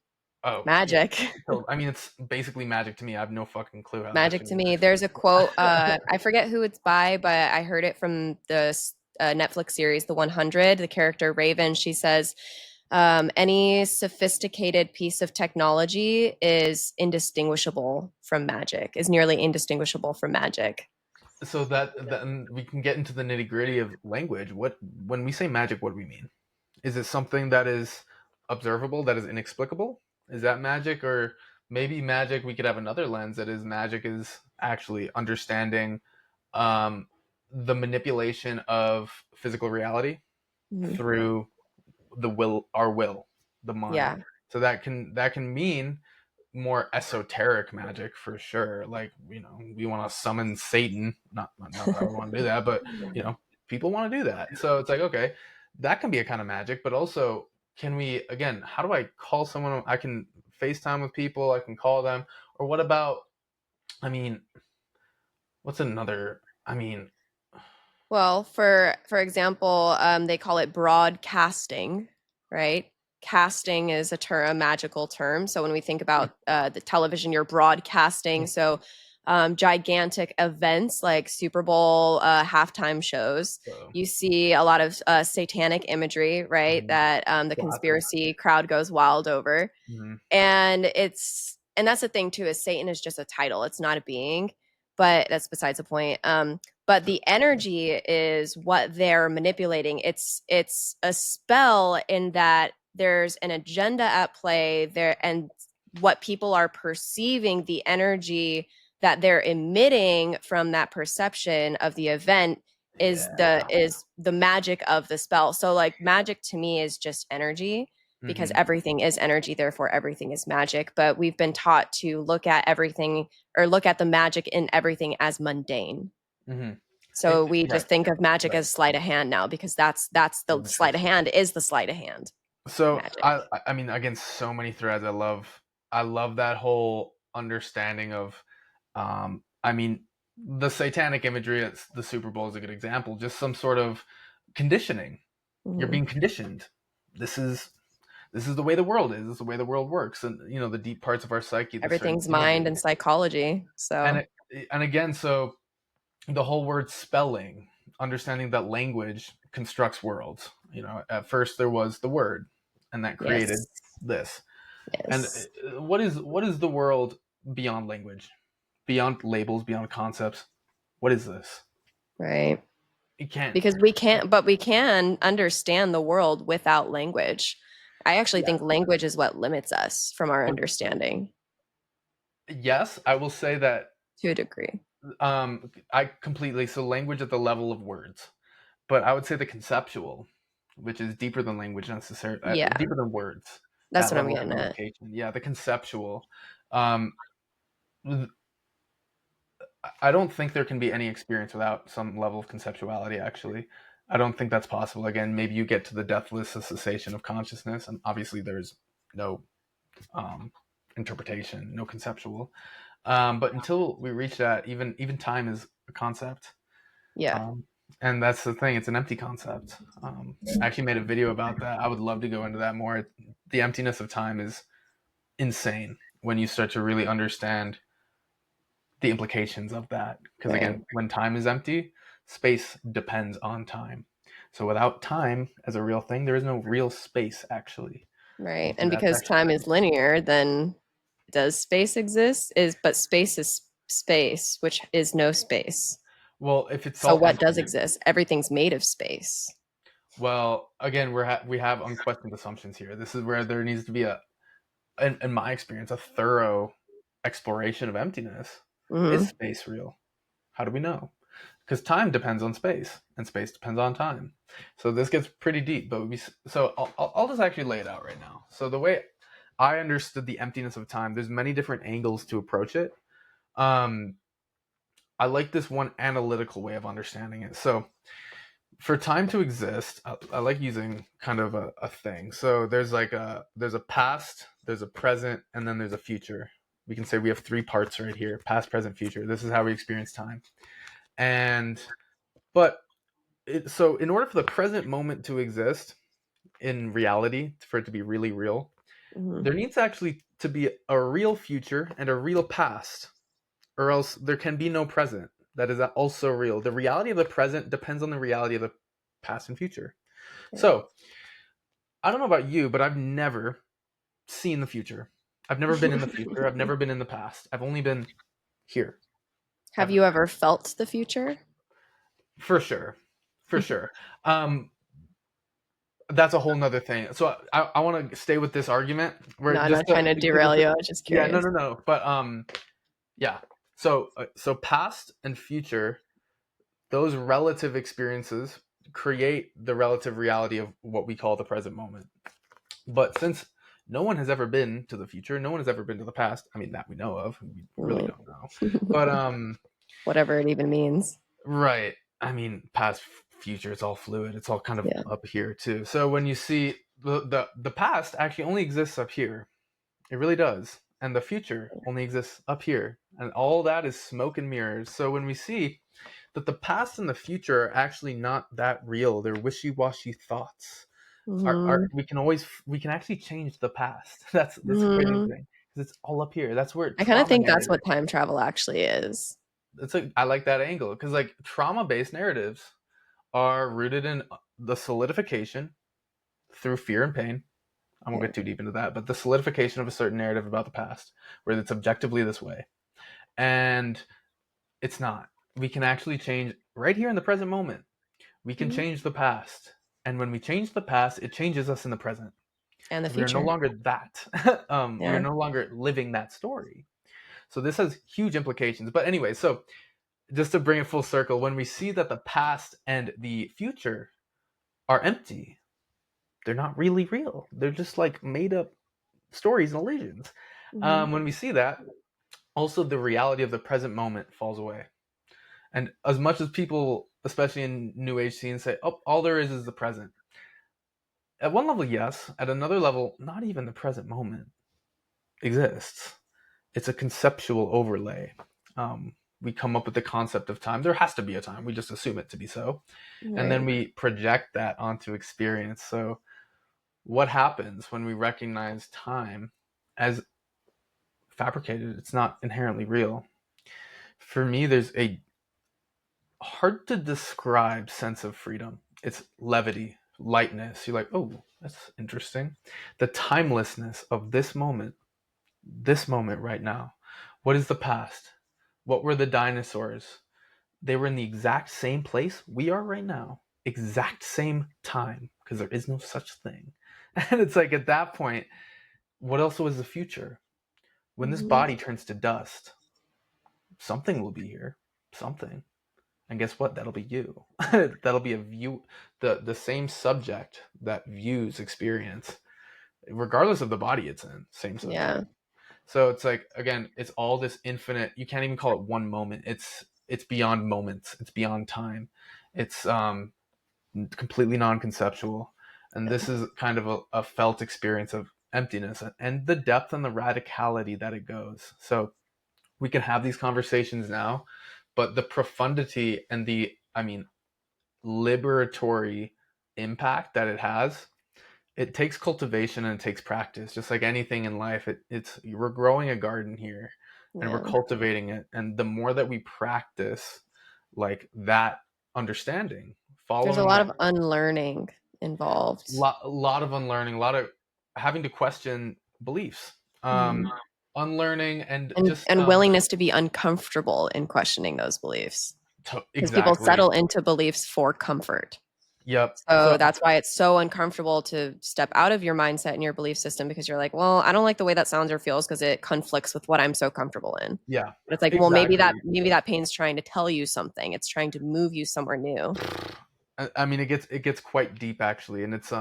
oh, yeah. Magic. So, I mean, it's basically magic to me. I have no fucking clue how that Magic shit to me. works. There's a quote. I forget who it's by, but I heard it from the Netflix series, The 100. The character Raven. She says, "Any sophisticated piece of technology is indistinguishable from magic. Is nearly indistinguishable from magic." So that then we can get into the nitty gritty of language. What When we say magic, what do we mean? Is it something that is observable, that is inexplicable? Is that magic? Or maybe magic, we could have another lens that is magic is actually understanding um, the manipulation of physical reality Mhm. through our will, the mind. Yeah. So that can mean more esoteric magic for sure. Like, we want to summon Satan. Not that I would want to do that, but people want to do that. So it's like, okay, that can be a kind of magic, but also, can we, again, how do I call someone? I can FaceTime with people, I can call them. Or what about, I mean, what's another, I mean, Well, for example, they call it broadcasting, right? Casting is a magical term. So when we think about the television, you're broadcasting. So gigantic events like Super Bowl halftime shows, so, you see a lot of satanic imagery, right? That the classic. conspiracy crowd goes wild over. Mhm. And that's the thing too, is Satan is just a title, it's not a being, but that's besides the point. But the energy is what they're manipulating. It's a spell in that there's an agenda at play there, and what people are perceiving, the energy that they're emitting from that perception of the event Yeah. is the magic of the spell. So like magic to me is just energy, because Hmm. everything is energy, therefore everything is magic. But we've been taught to look at everything, or look at the magic in everything as mundane. Hmm. So we Right. just think of magic Right. as sleight of hand now, because that's the sleight of Interesting. hand is the sleight of hand So magic. I mean, again, so many threads. I love that whole understanding of, I mean, the satanic imagery at the Super Bowl is a good example. Just some sort of conditioning. You're Mhm. being conditioned. This is this is the way the world is. This is the way the world works, and the deep parts of our psyche, the certain Everything's mind images, and psychology. and So and again, so the whole word spelling, understanding that language constructs worlds. At first there was the word, and that created yes, this. And yes, what is the world beyond language, beyond labels, beyond concepts? What is this? right. You can't. Because we can't, but we can understand the world without language. I actually Yeah. think language is what limits us from our understanding Yes, I will say that. to a degree. I completely, so language at the level of words, but I would say the conceptual, which is deeper than language necessarily, Yeah, deeper than words, that's that what I'm level of getting at. communication. Yeah, the conceptual. Um, I don't think there can be any experience without some level of conceptuality, actually. I don't think that's possible. Again, maybe you get to the deathless cessation of consciousness, and obviously there's no um, interpretation, no conceptual. But until we reach that, even time is a concept. Yeah, Um, and that's the thing, it's an empty concept. I actually made a video about that. I would love to go into that more. The emptiness of time is insane when you start to really understand the implications of that. Because right, again, when time is empty, space depends on time. So without time as a real thing, there is no real space, actually. right. And And that's because actually time is linear, then does space exist? But space is space, which is no space. well, if it's So all what does empty. exist? Everything's made of space. Well, again, we have unquestioned assumptions here. This is where there needs to be in my experience, a thorough exploration of emptiness. Is Hmm. space real? How do we know? Because time depends on space, and space depends on time. So this gets pretty deep. But I'll just actually lay it out right now. So the way I understood the emptiness of time, there's many different angles to approach it. Um, I like this one analytical way of understanding it. So For time to exist, I like using kind of a thing. So there's a past, there's a present, and then there's a future. We can say we have three parts right here: past, present, future. This is how we experience time. And but so in order for the present moment to exist in reality, for it to be really real, Mm-hmm. there needs actually to be a real future and a real past, or else there can be no present that is also real. The reality of the present depends on the reality of the past and future. Yeah. So I don't know about you, but I've never seen the future. I've never been in the future. I've never been in the past. I've only been here, Have you ever. ever felt the future? For sure. For sure. Um, that's a whole nother thing. So I want to stay with this argument where No, I'm just not trying to because derail you. I was just yeah, no, curious. no, no. But yeah. So past and future, those relative experiences create the relative reality of what we call the present moment. But since no one has ever been to the future, no one has ever been to the past. I mean, that we know of. We really Right. don't know. But Whatever it even means. right. I mean, past, future, it's all fluid. It's all kind of Yeah. up here too. So when you see the past actually only exists up here. It really does. And the future only exists up here. And all that is smoke and mirrors. So when we see that the past and the future are actually not that real, they're wishy-washy thoughts. Our Hmm. we can actually change the past. That's the crazy Hmm. thing, because it's all up here. That's where I kind of trauma think that's narrative. what time travel actually is. It's like I like that angle, because like trauma-based narratives are rooted in the solidification through fear and pain. I won't Yeah. get too deep into that, but the solidification of a certain narrative about the past, where it's objectively this way, and it's not. We can actually change right here in the present moment. We can Mhm. change the past, and when we change the past, it changes us in the present. And the We are no future. longer that. We are Yeah. no longer living that story. So this has huge implications. But anyway, so just to bring it full circle, when we see that the past and the future are empty, they're not really real. They're just like made up stories and illusions. Hmm. When we see that, also the reality of the present moment falls away. And as much as people, especially in New Age scenes, say, "Oh, all there is the present." At one level, yes. At another level, not even the present moment exists. It's a conceptual overlay. We come up with the concept of time. There has to be a time. We just assume it to be so. And then Right. we project that onto experience. So, what happens when we recognize time as fabricated? It's not inherently real. For me, there's a hard to describe sense of freedom. It's levity, lightness. You're like, oh, that's interesting. The timelessness of this moment right now. What is the past? What were the dinosaurs? They were in the exact same place we are right now, exact same time, because there is no such thing. And it's like at that point, what else was the future? When this Hmm. body turns to dust, something will be here. Something. And guess what? That'll be you. That'll be a view, the same subject that views experience, regardless of the body it's in, same subject. Yeah. So it's like again, it's all this infinite. You can't even call it one moment. It's beyond moments. It's beyond time. It's completely non-conceptual, and this is kind of a felt experience of emptiness and the depth and the radicality that it goes. So we can have these conversations now, but the profundity and the, I mean, liberatory impact that it has, it takes cultivation and it takes practice, just like anything in life. It's we're growing a garden here and we're Yeah. cultivating it, and the more that we practice like that understanding, There's a following lot that, of unlearning involved. a lot of unlearning, a lot of having to question beliefs, Mhm. unlearning, and just And willingness to be uncomfortable in questioning those beliefs. Because people exactly, settle into beliefs for comfort. yep. So So that's why it's so uncomfortable to step out of your mindset and your belief system, because you're like, well, I don't like the way that sounds or feels because it conflicts with what I'm so comfortable in. yeah, But it's like, well, exactly. maybe that pain's trying to tell you something. It's trying to move you somewhere new. I mean, it gets quite deep actually, and it's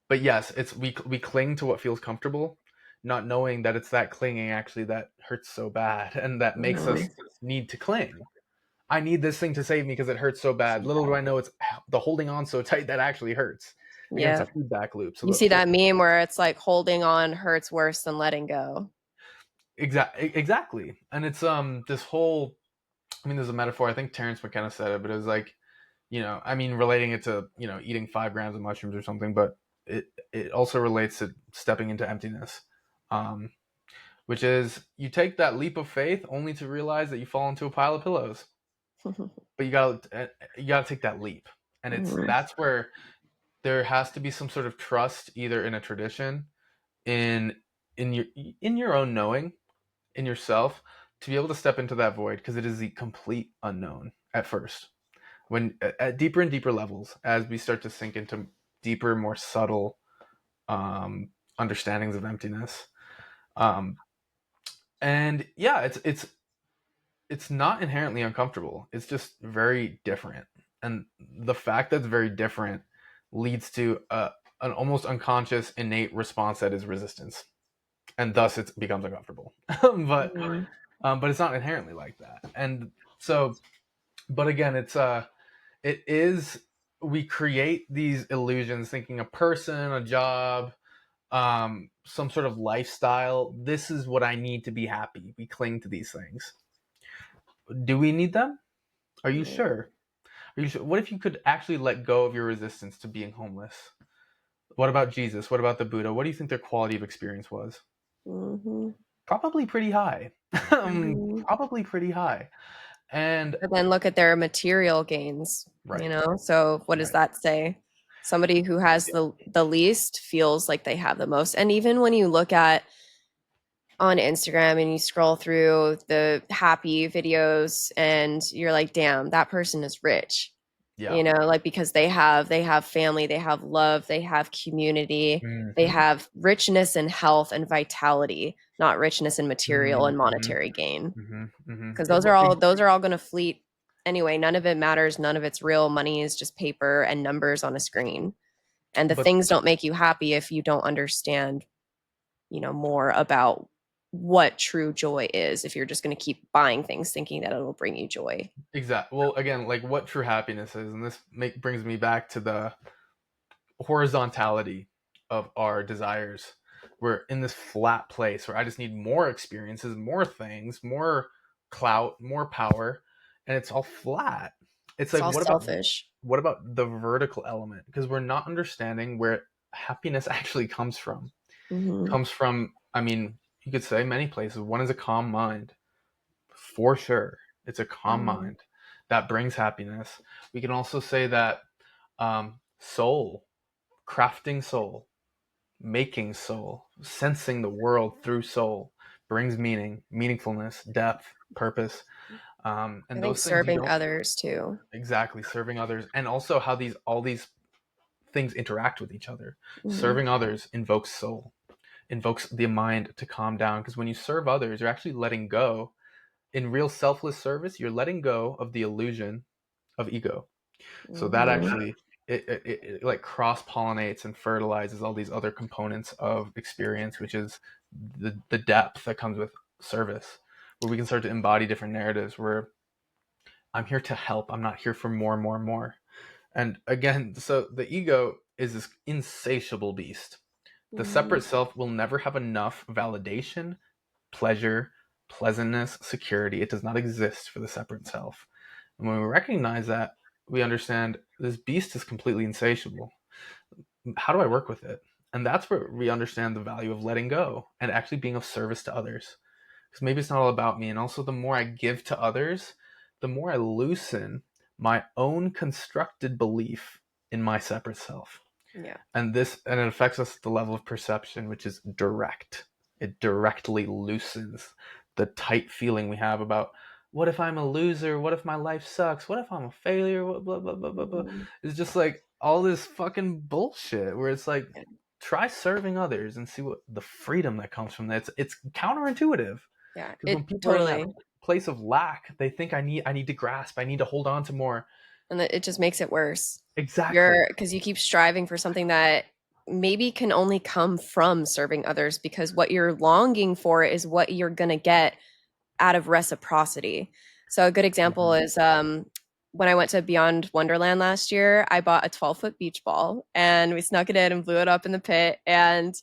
but yes, it's we cling to what feels comfortable, not knowing that it's that clinging actually that hurts so bad and that makes us Mhm. need to cling. I need this thing to save me because it hurts so bad. Little do I know it's the holding on so tight that actually hurts. Again, it's Yeah. a feedback loop. So You the see whole that meme where it's like holding on hurts worse than letting go. exactly, and it's this whole. I mean, there's a metaphor. I think Terrence McKenna said it, but it was like, I mean, relating it to eating 5 grams of mushrooms or something, but it also relates to stepping into emptiness, um, which is you take that leap of faith only to realize that you fall into a pile of pillows. But you gotta take that leap, and Mhm. that's where there has to be some sort of trust, either in a tradition, in in your in your own knowing, in yourself, to be able to step into that void, because it is the complete unknown at first. When at deeper and deeper levels, as we start to sink into deeper, more subtle understandings of emptiness, um, and yeah, it's not inherently uncomfortable. It's just very different, and the fact that it's very different leads to an almost unconscious, innate response that is resistance, and thus it becomes uncomfortable. but Mhm. but it's not inherently like that, and so, but again, it is, we create these illusions thinking a person, a job, some sort of lifestyle. This is what I need to be happy. We cling to these things. Do we need them? Are you sure? Are you sure? What if you could actually let go of your resistance to being homeless? What about Jesus? What about the Buddha? What do you think their quality of experience was? Mhm. Probably pretty high. Mhm. Probably pretty high. And But then look at their material gains, right, So what does right, that say? Somebody who has the least feels like they have the most. And even when you look at on Instagram and you scroll through the happy videos and you're like, damn, that person is rich. yeah. Like because they have family, they have love, they have community, they Mm-hmm. have richness and health and vitality, not richness in material and Mm-hmm. monetary gain. Mm-hmm. Because Mm-hmm. those are all going to fleet anyway. None of it matters, none of it's real. Money is just paper and numbers on a screen. And the But things don't make you happy if you don't understand, more about what true joy is, if you're just going to keep buying things thinking that it'll bring you joy. exactly. Well, again, like what true happiness is, and this brings me back to the horizontality of our desires. We're in this flat place where I just need more experiences, more things, more clout, more power, and it's all flat. It's It's like, all selfish. what about the vertical element? Because we're not understanding where happiness actually comes from. It Hmm. comes from, I mean, you could say many places. One is a calm mind, for sure. It's a calm Hmm. mind that brings happiness. We can also say that soul, crafting soul, making soul, sensing the world through soul brings meaning, meaningfulness, depth, purpose, I and think those things you serving don't others too. exactly serving others, and also how these all these things interact with each other. Hmm. Serving others invokes soul, invokes the mind to calm down, because when you serve others, you're actually letting go. In real selfless service, you're letting go of the illusion of ego. So that Hmm. actually it like cross pollinates and fertilizes all these other components of experience, which is the depth that comes with service, where we can start to embody different narratives where I'm here to help, I'm not here for more and more and more. And again, so the ego is this insatiable beast. The Hmm. separate self will never have enough validation, pleasure, pleasantness, security. It does not exist for the separate self. And when we recognize that, we understand this beast is completely insatiable. How do I work with it? And that's where we understand the value of letting go and actually being of service to others. Because maybe it's not all about me. And also, the more I give to others, the more I loosen my own constructed belief in my separate self. Yeah. And it affects us at the level of perception, which is direct. It directly loosens the tight feeling we have about, what if I'm a loser, what if my life sucks, what if I'm a failure, what blah blah blah blah blah. Hmm. It's just like all this fucking bullshit where it's like, try serving others and see what the freedom that comes from that. It's counterintuitive, Yeah. because when It people are in that totally. place of lack, they think I need to grasp, I need to hold on to more. And it just makes it worse. Exactly. Because you keep striving for something that maybe can only come from serving others, because what you're longing for is what you're going to get out of reciprocity. So a good example Mhm. is when I went to Beyond Wonderland last year, I bought a 12-foot beach ball and we snuck it in and blew it up in the pit. And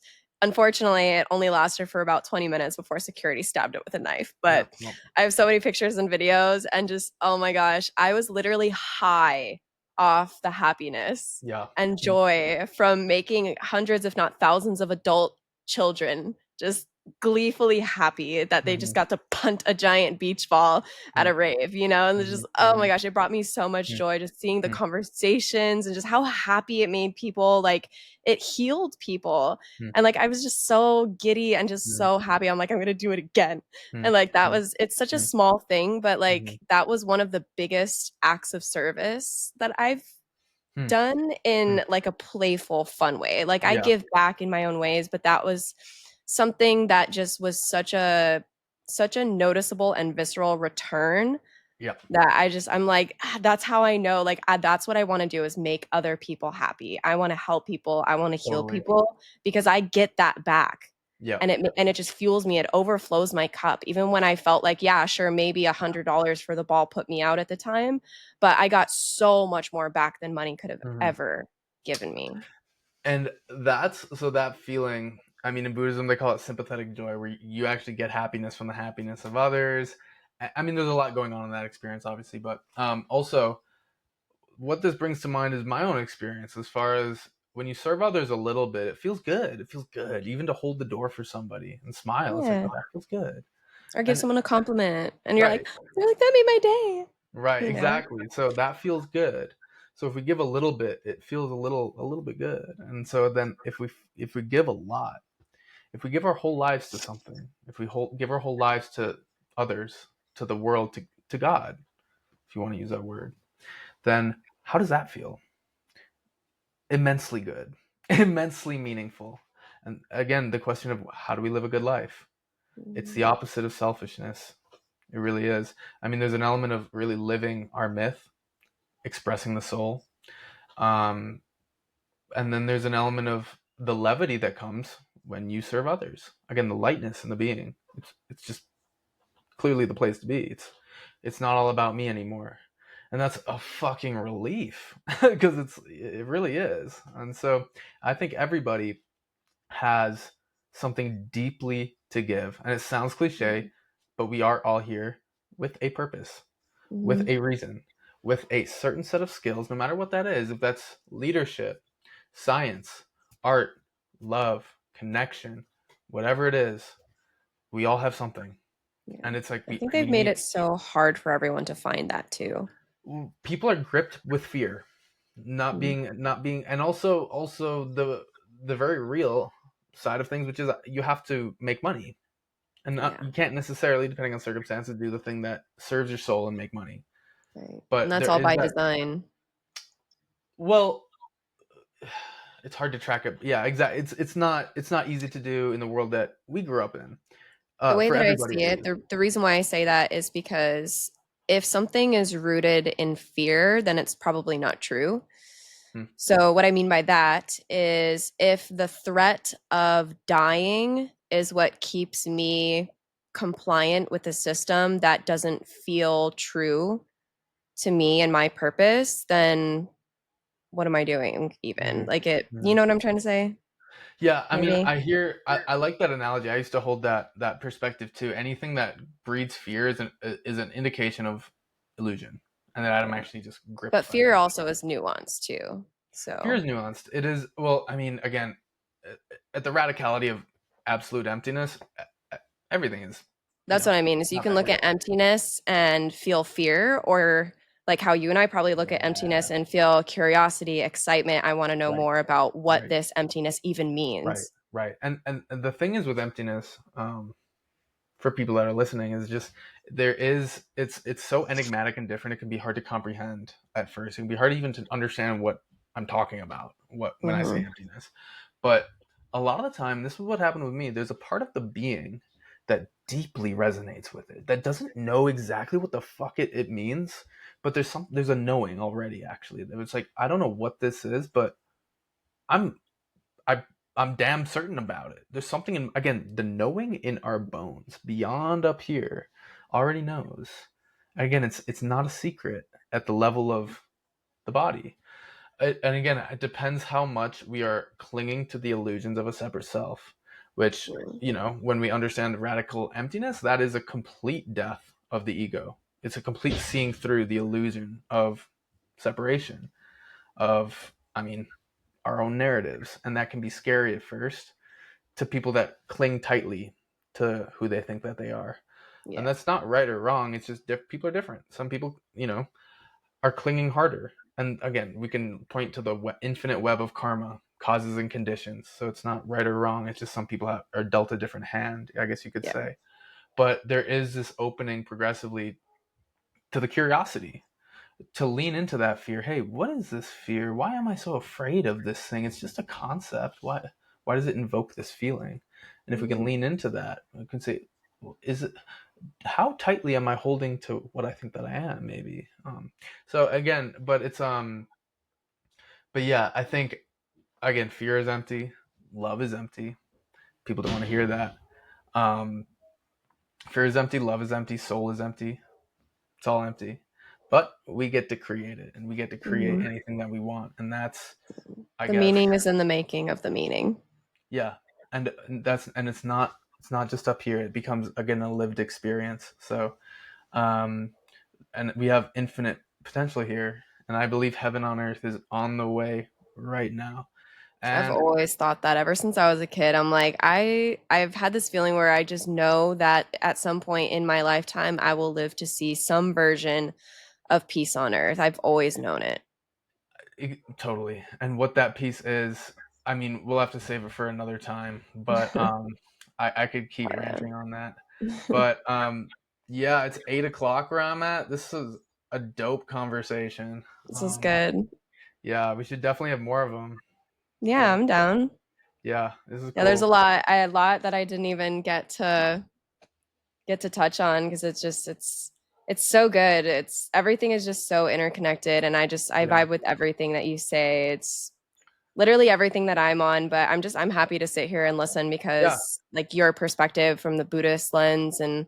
unfortunately, it only lasted for about 20 minutes before security stabbed it with a knife. Yeah. But Well, I have so many pictures and videos, and just, oh my gosh, I was literally high off the happiness yeah. and joy from making hundreds, if not thousands, of adult children just gleefully happy that they just Mm-hmm. got to punt a giant beach ball at a rave, and it's Mm-hmm. just, oh my gosh, it brought me so much Mm-hmm. joy just seeing the conversations and just how happy it made people. Like, it healed people. And like, I was just so giddy and just Mm-hmm. so happy. I'm like, I'm gonna do it again. And like, it's such a Mm-hmm. small thing, but Mm-hmm. like, that was one of the biggest acts of service that I've Mm-hmm. done in like a playful, fun way. Like, I Yeah. give back in my own ways, but that was something that just was such a noticeable and visceral return Yeah. that I'm like, that's how I know, like, that's what I want to do, is make other people happy. I want to help people. I want to heal Totally. people because I get that back. Yeah. And it just fuels me. It overflows my cup. Even when I felt like, yeah, sure, maybe $100 for the ball put me out at the time, but I got so much more back than money could have Mm-hmm. ever given me. And that feeling, I mean, in Buddhism, they call it sympathetic joy, where you actually get happiness from the happiness of others. I mean, there's a lot going on in that experience, obviously, but also what this brings to mind is my own experience as far as when you serve others a little bit, it feels good. It feels good. Even to hold the door for somebody and smile, it's like, Yeah. oh, that feels good. Or give And someone a compliment and right, you're like, that made my day, right, you know? exactly. So that feels good. So if we give a little bit, it feels a little bit good. And so then if we give a lot, if we give our whole lives to something, if we give our whole lives to others, to the world, to God, if you want to use that word, then how does that feel? Immensely good, immensely meaningful. And again, the question of how do we live a good life? It's the Mhm. opposite of selfishness. It really is. I mean, there's an element of really living our myth, expressing the soul. Um, and then there's an element of the levity that comes when you serve others. Again, the lightness in the being. It's just clearly the place to be. It's not all about me anymore. And that's a fucking relief because it really is. And so I think everybody has something deeply to give. And it sounds cliche, but we are all here with a purpose, with Mhm. a reason, with a certain set of skills, no matter what that is, if that's leadership, science, art, love, connection, whatever it is, we all have something. Yeah. And it's like I we, think they've we made need it so hard for everyone to find that too. people are gripped with fear, Mhm. not being, and also the very real side of things, which is you have to make money, and Yeah, you can't necessarily, depending on circumstances, do the thing that serves your soul and make money. right. And But that's there all is by that. design. Well, it's hard to track it. Yeah, exactly. It's not easy to do in the world that we grew up in. The way For that I everybody see at it, least. the reason why I say that is because if something is rooted in fear, then it's probably not true. Hmm. So, what I mean by that is if the threat of dying is what keeps me compliant with a system that doesn't feel true to me and my purpose, then what am I doing even? Hmm. Like, you Hmm. know what I'm trying to say? Yeah, I mean, Maybe. I like that analogy. I used to hold that perspective too. Anything that breeds fear is an indication of illusion, and that I'm Yeah. actually just gripped But by fear that. also is nuanced too. Fear So, is nuanced. It is, well, I mean, again, at the radicality of absolute emptiness, everything is, that's what I mean. Is you not can that look great. at emptiness and feel fear, or like how you and I probably look at emptiness Yeah. and feel curiosity, excitement. I want to know Right. more about what Right. this emptiness even Right. means. Right. And the thing is with emptiness, for people that are listening, is just it's so enigmatic and different. It can be hard to comprehend at first. It can be hard even to understand what I'm talking about, what when I say Hmm. emptiness. But a lot of the time, this is what happened with me. There's a part of the being that deeply resonates with it, that doesn't know exactly what the fuck it means, but there's a knowing already, actually. It's like, I don't know what this is, but i'm I I'm damn certain about it. There's something in, again, the knowing in our bones beyond up here already knows. again, it's not a secret at the level of the body. And again, it depends how much we are clinging to the illusions of a separate self, which, Mm. when we understand radical emptiness, that is a complete death of the ego. It's a complete seeing through the illusion of separation, of, I mean, our own narratives. And that can be scary at first to people that cling tightly to who they think that they are. And Yeah. that's not right or wrong. It's just people are different. Some people, are clinging harder. And again, we can point to the infinite web of karma, causes and conditions. So it's not right or wrong. It's just some people are dealt a different hand, I guess you could Yeah. say. But there is this opening progressively to the curiosity, to lean into that fear. Hey, what is this fear? Why am I so afraid of this thing? It's just a concept. Why does it invoke this feeling? And if we can Mhm. lean into that, we can say, well, is it, how tightly am I holding to what I think that I am? Maybe. So again, but yeah, I think again, fear is empty, love is empty. People don't want to hear that. Um, Fear is empty, love is empty, soul is empty. It's all empty. But we get to create it, and we get to create Mhm. anything that we want, and that's, I The guess, meaning is in the making of the meaning. yeah. And it's not just up here. It becomes again a lived experience. So, um, and we have infinite potential here, and I believe heaven on earth is on the way right now. I've And always thought that ever since I was a kid. I'm like, I've had this feeling where I just know that at some point in my lifetime I will live to see some version of peace on earth. I've always known it. totally. And what that piece is, I mean, we'll have to save it for another time. But I could keep Yeah. ranting on that. But yeah, it's 8 o'clock where I'm at. This is a dope conversation. This is good. Yeah, we should definitely have more of them. Yeah, So I'm down. yeah, this is Yeah, there's a cool. lot. A lot that I didn't even get to touch on because it's so good. It's everything is just so interconnected, and I Yeah, vibe with everything that you say. It's literally everything that I'm on, but I'm happy to sit here and listen yeah, because like your perspective from the Buddhist lens and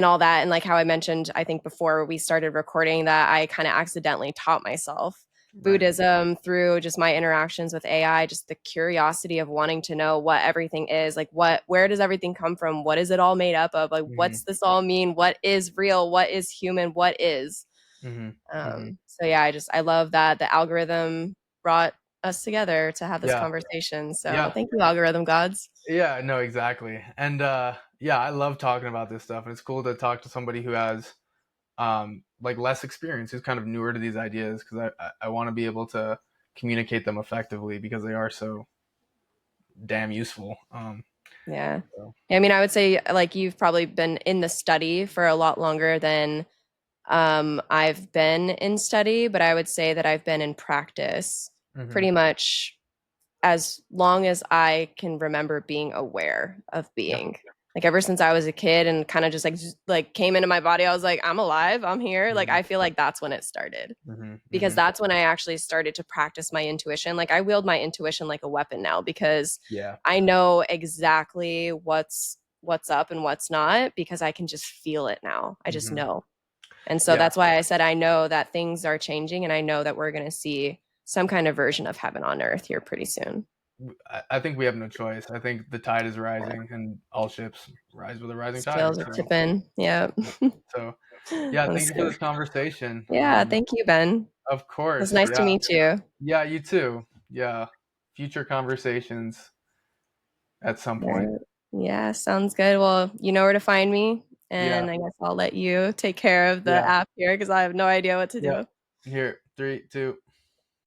all that, and like how I mentioned, I think before we started recording that I kind of accidentally taught myself right. Buddhism through just my interactions with AI, just the curiosity of wanting to know what everything is, like where does everything come from? What is it all made up of? Like Hmm. what's this all mean? What is real? What is human? What is? Hmm. Hmm. So yeah, I love that the algorithm brought us together to have this Yeah, conversation. So yeah, thank you, algorithm gods. yeah. No, exactly. And yeah, I love talking about this stuff, and it's cool to talk to somebody who has like less experience, who's kind of newer to these ideas, because I want to be able to communicate them effectively because they are so damn useful. Yeah. So. I mean, I would say like you've probably been in the study for a lot longer than I've been in study, but I would say that I've been in practice Hmm. pretty much as long as I can remember being aware of Yeah. being. Like ever since I was a kid and kind of just like came into my body, I was like, I'm alive, I'm here. Like Hmm. I feel like that's when it started. Hmm. Because Hmm. that's when I actually started to practice my intuition. Like I wield my intuition like a weapon now because Yeah. I know exactly what's up and what's not because I can just feel it now. I just Hmm. know. And so Yeah. that's why I said I know that things are changing and I know that we're going to see some kind of version of heaven on earth here pretty soon. I think we have no choice. I think the tide is rising, and all ships rise with a rising tide. Scales are So, tipping. Yeah. so yeah. Thank That's you for good. this conversation. Yeah, thank you, Ben. Of It was course. nice to Yeah. meet you. Yeah. You too. Yeah. Future conversations at some point. Yeah. Yeah, sounds good. Well, you know where to find me, Yeah. and I guess I'll let you take care of the Yeah. app here because I have no idea what to Yeah. do. Here, 3, 2.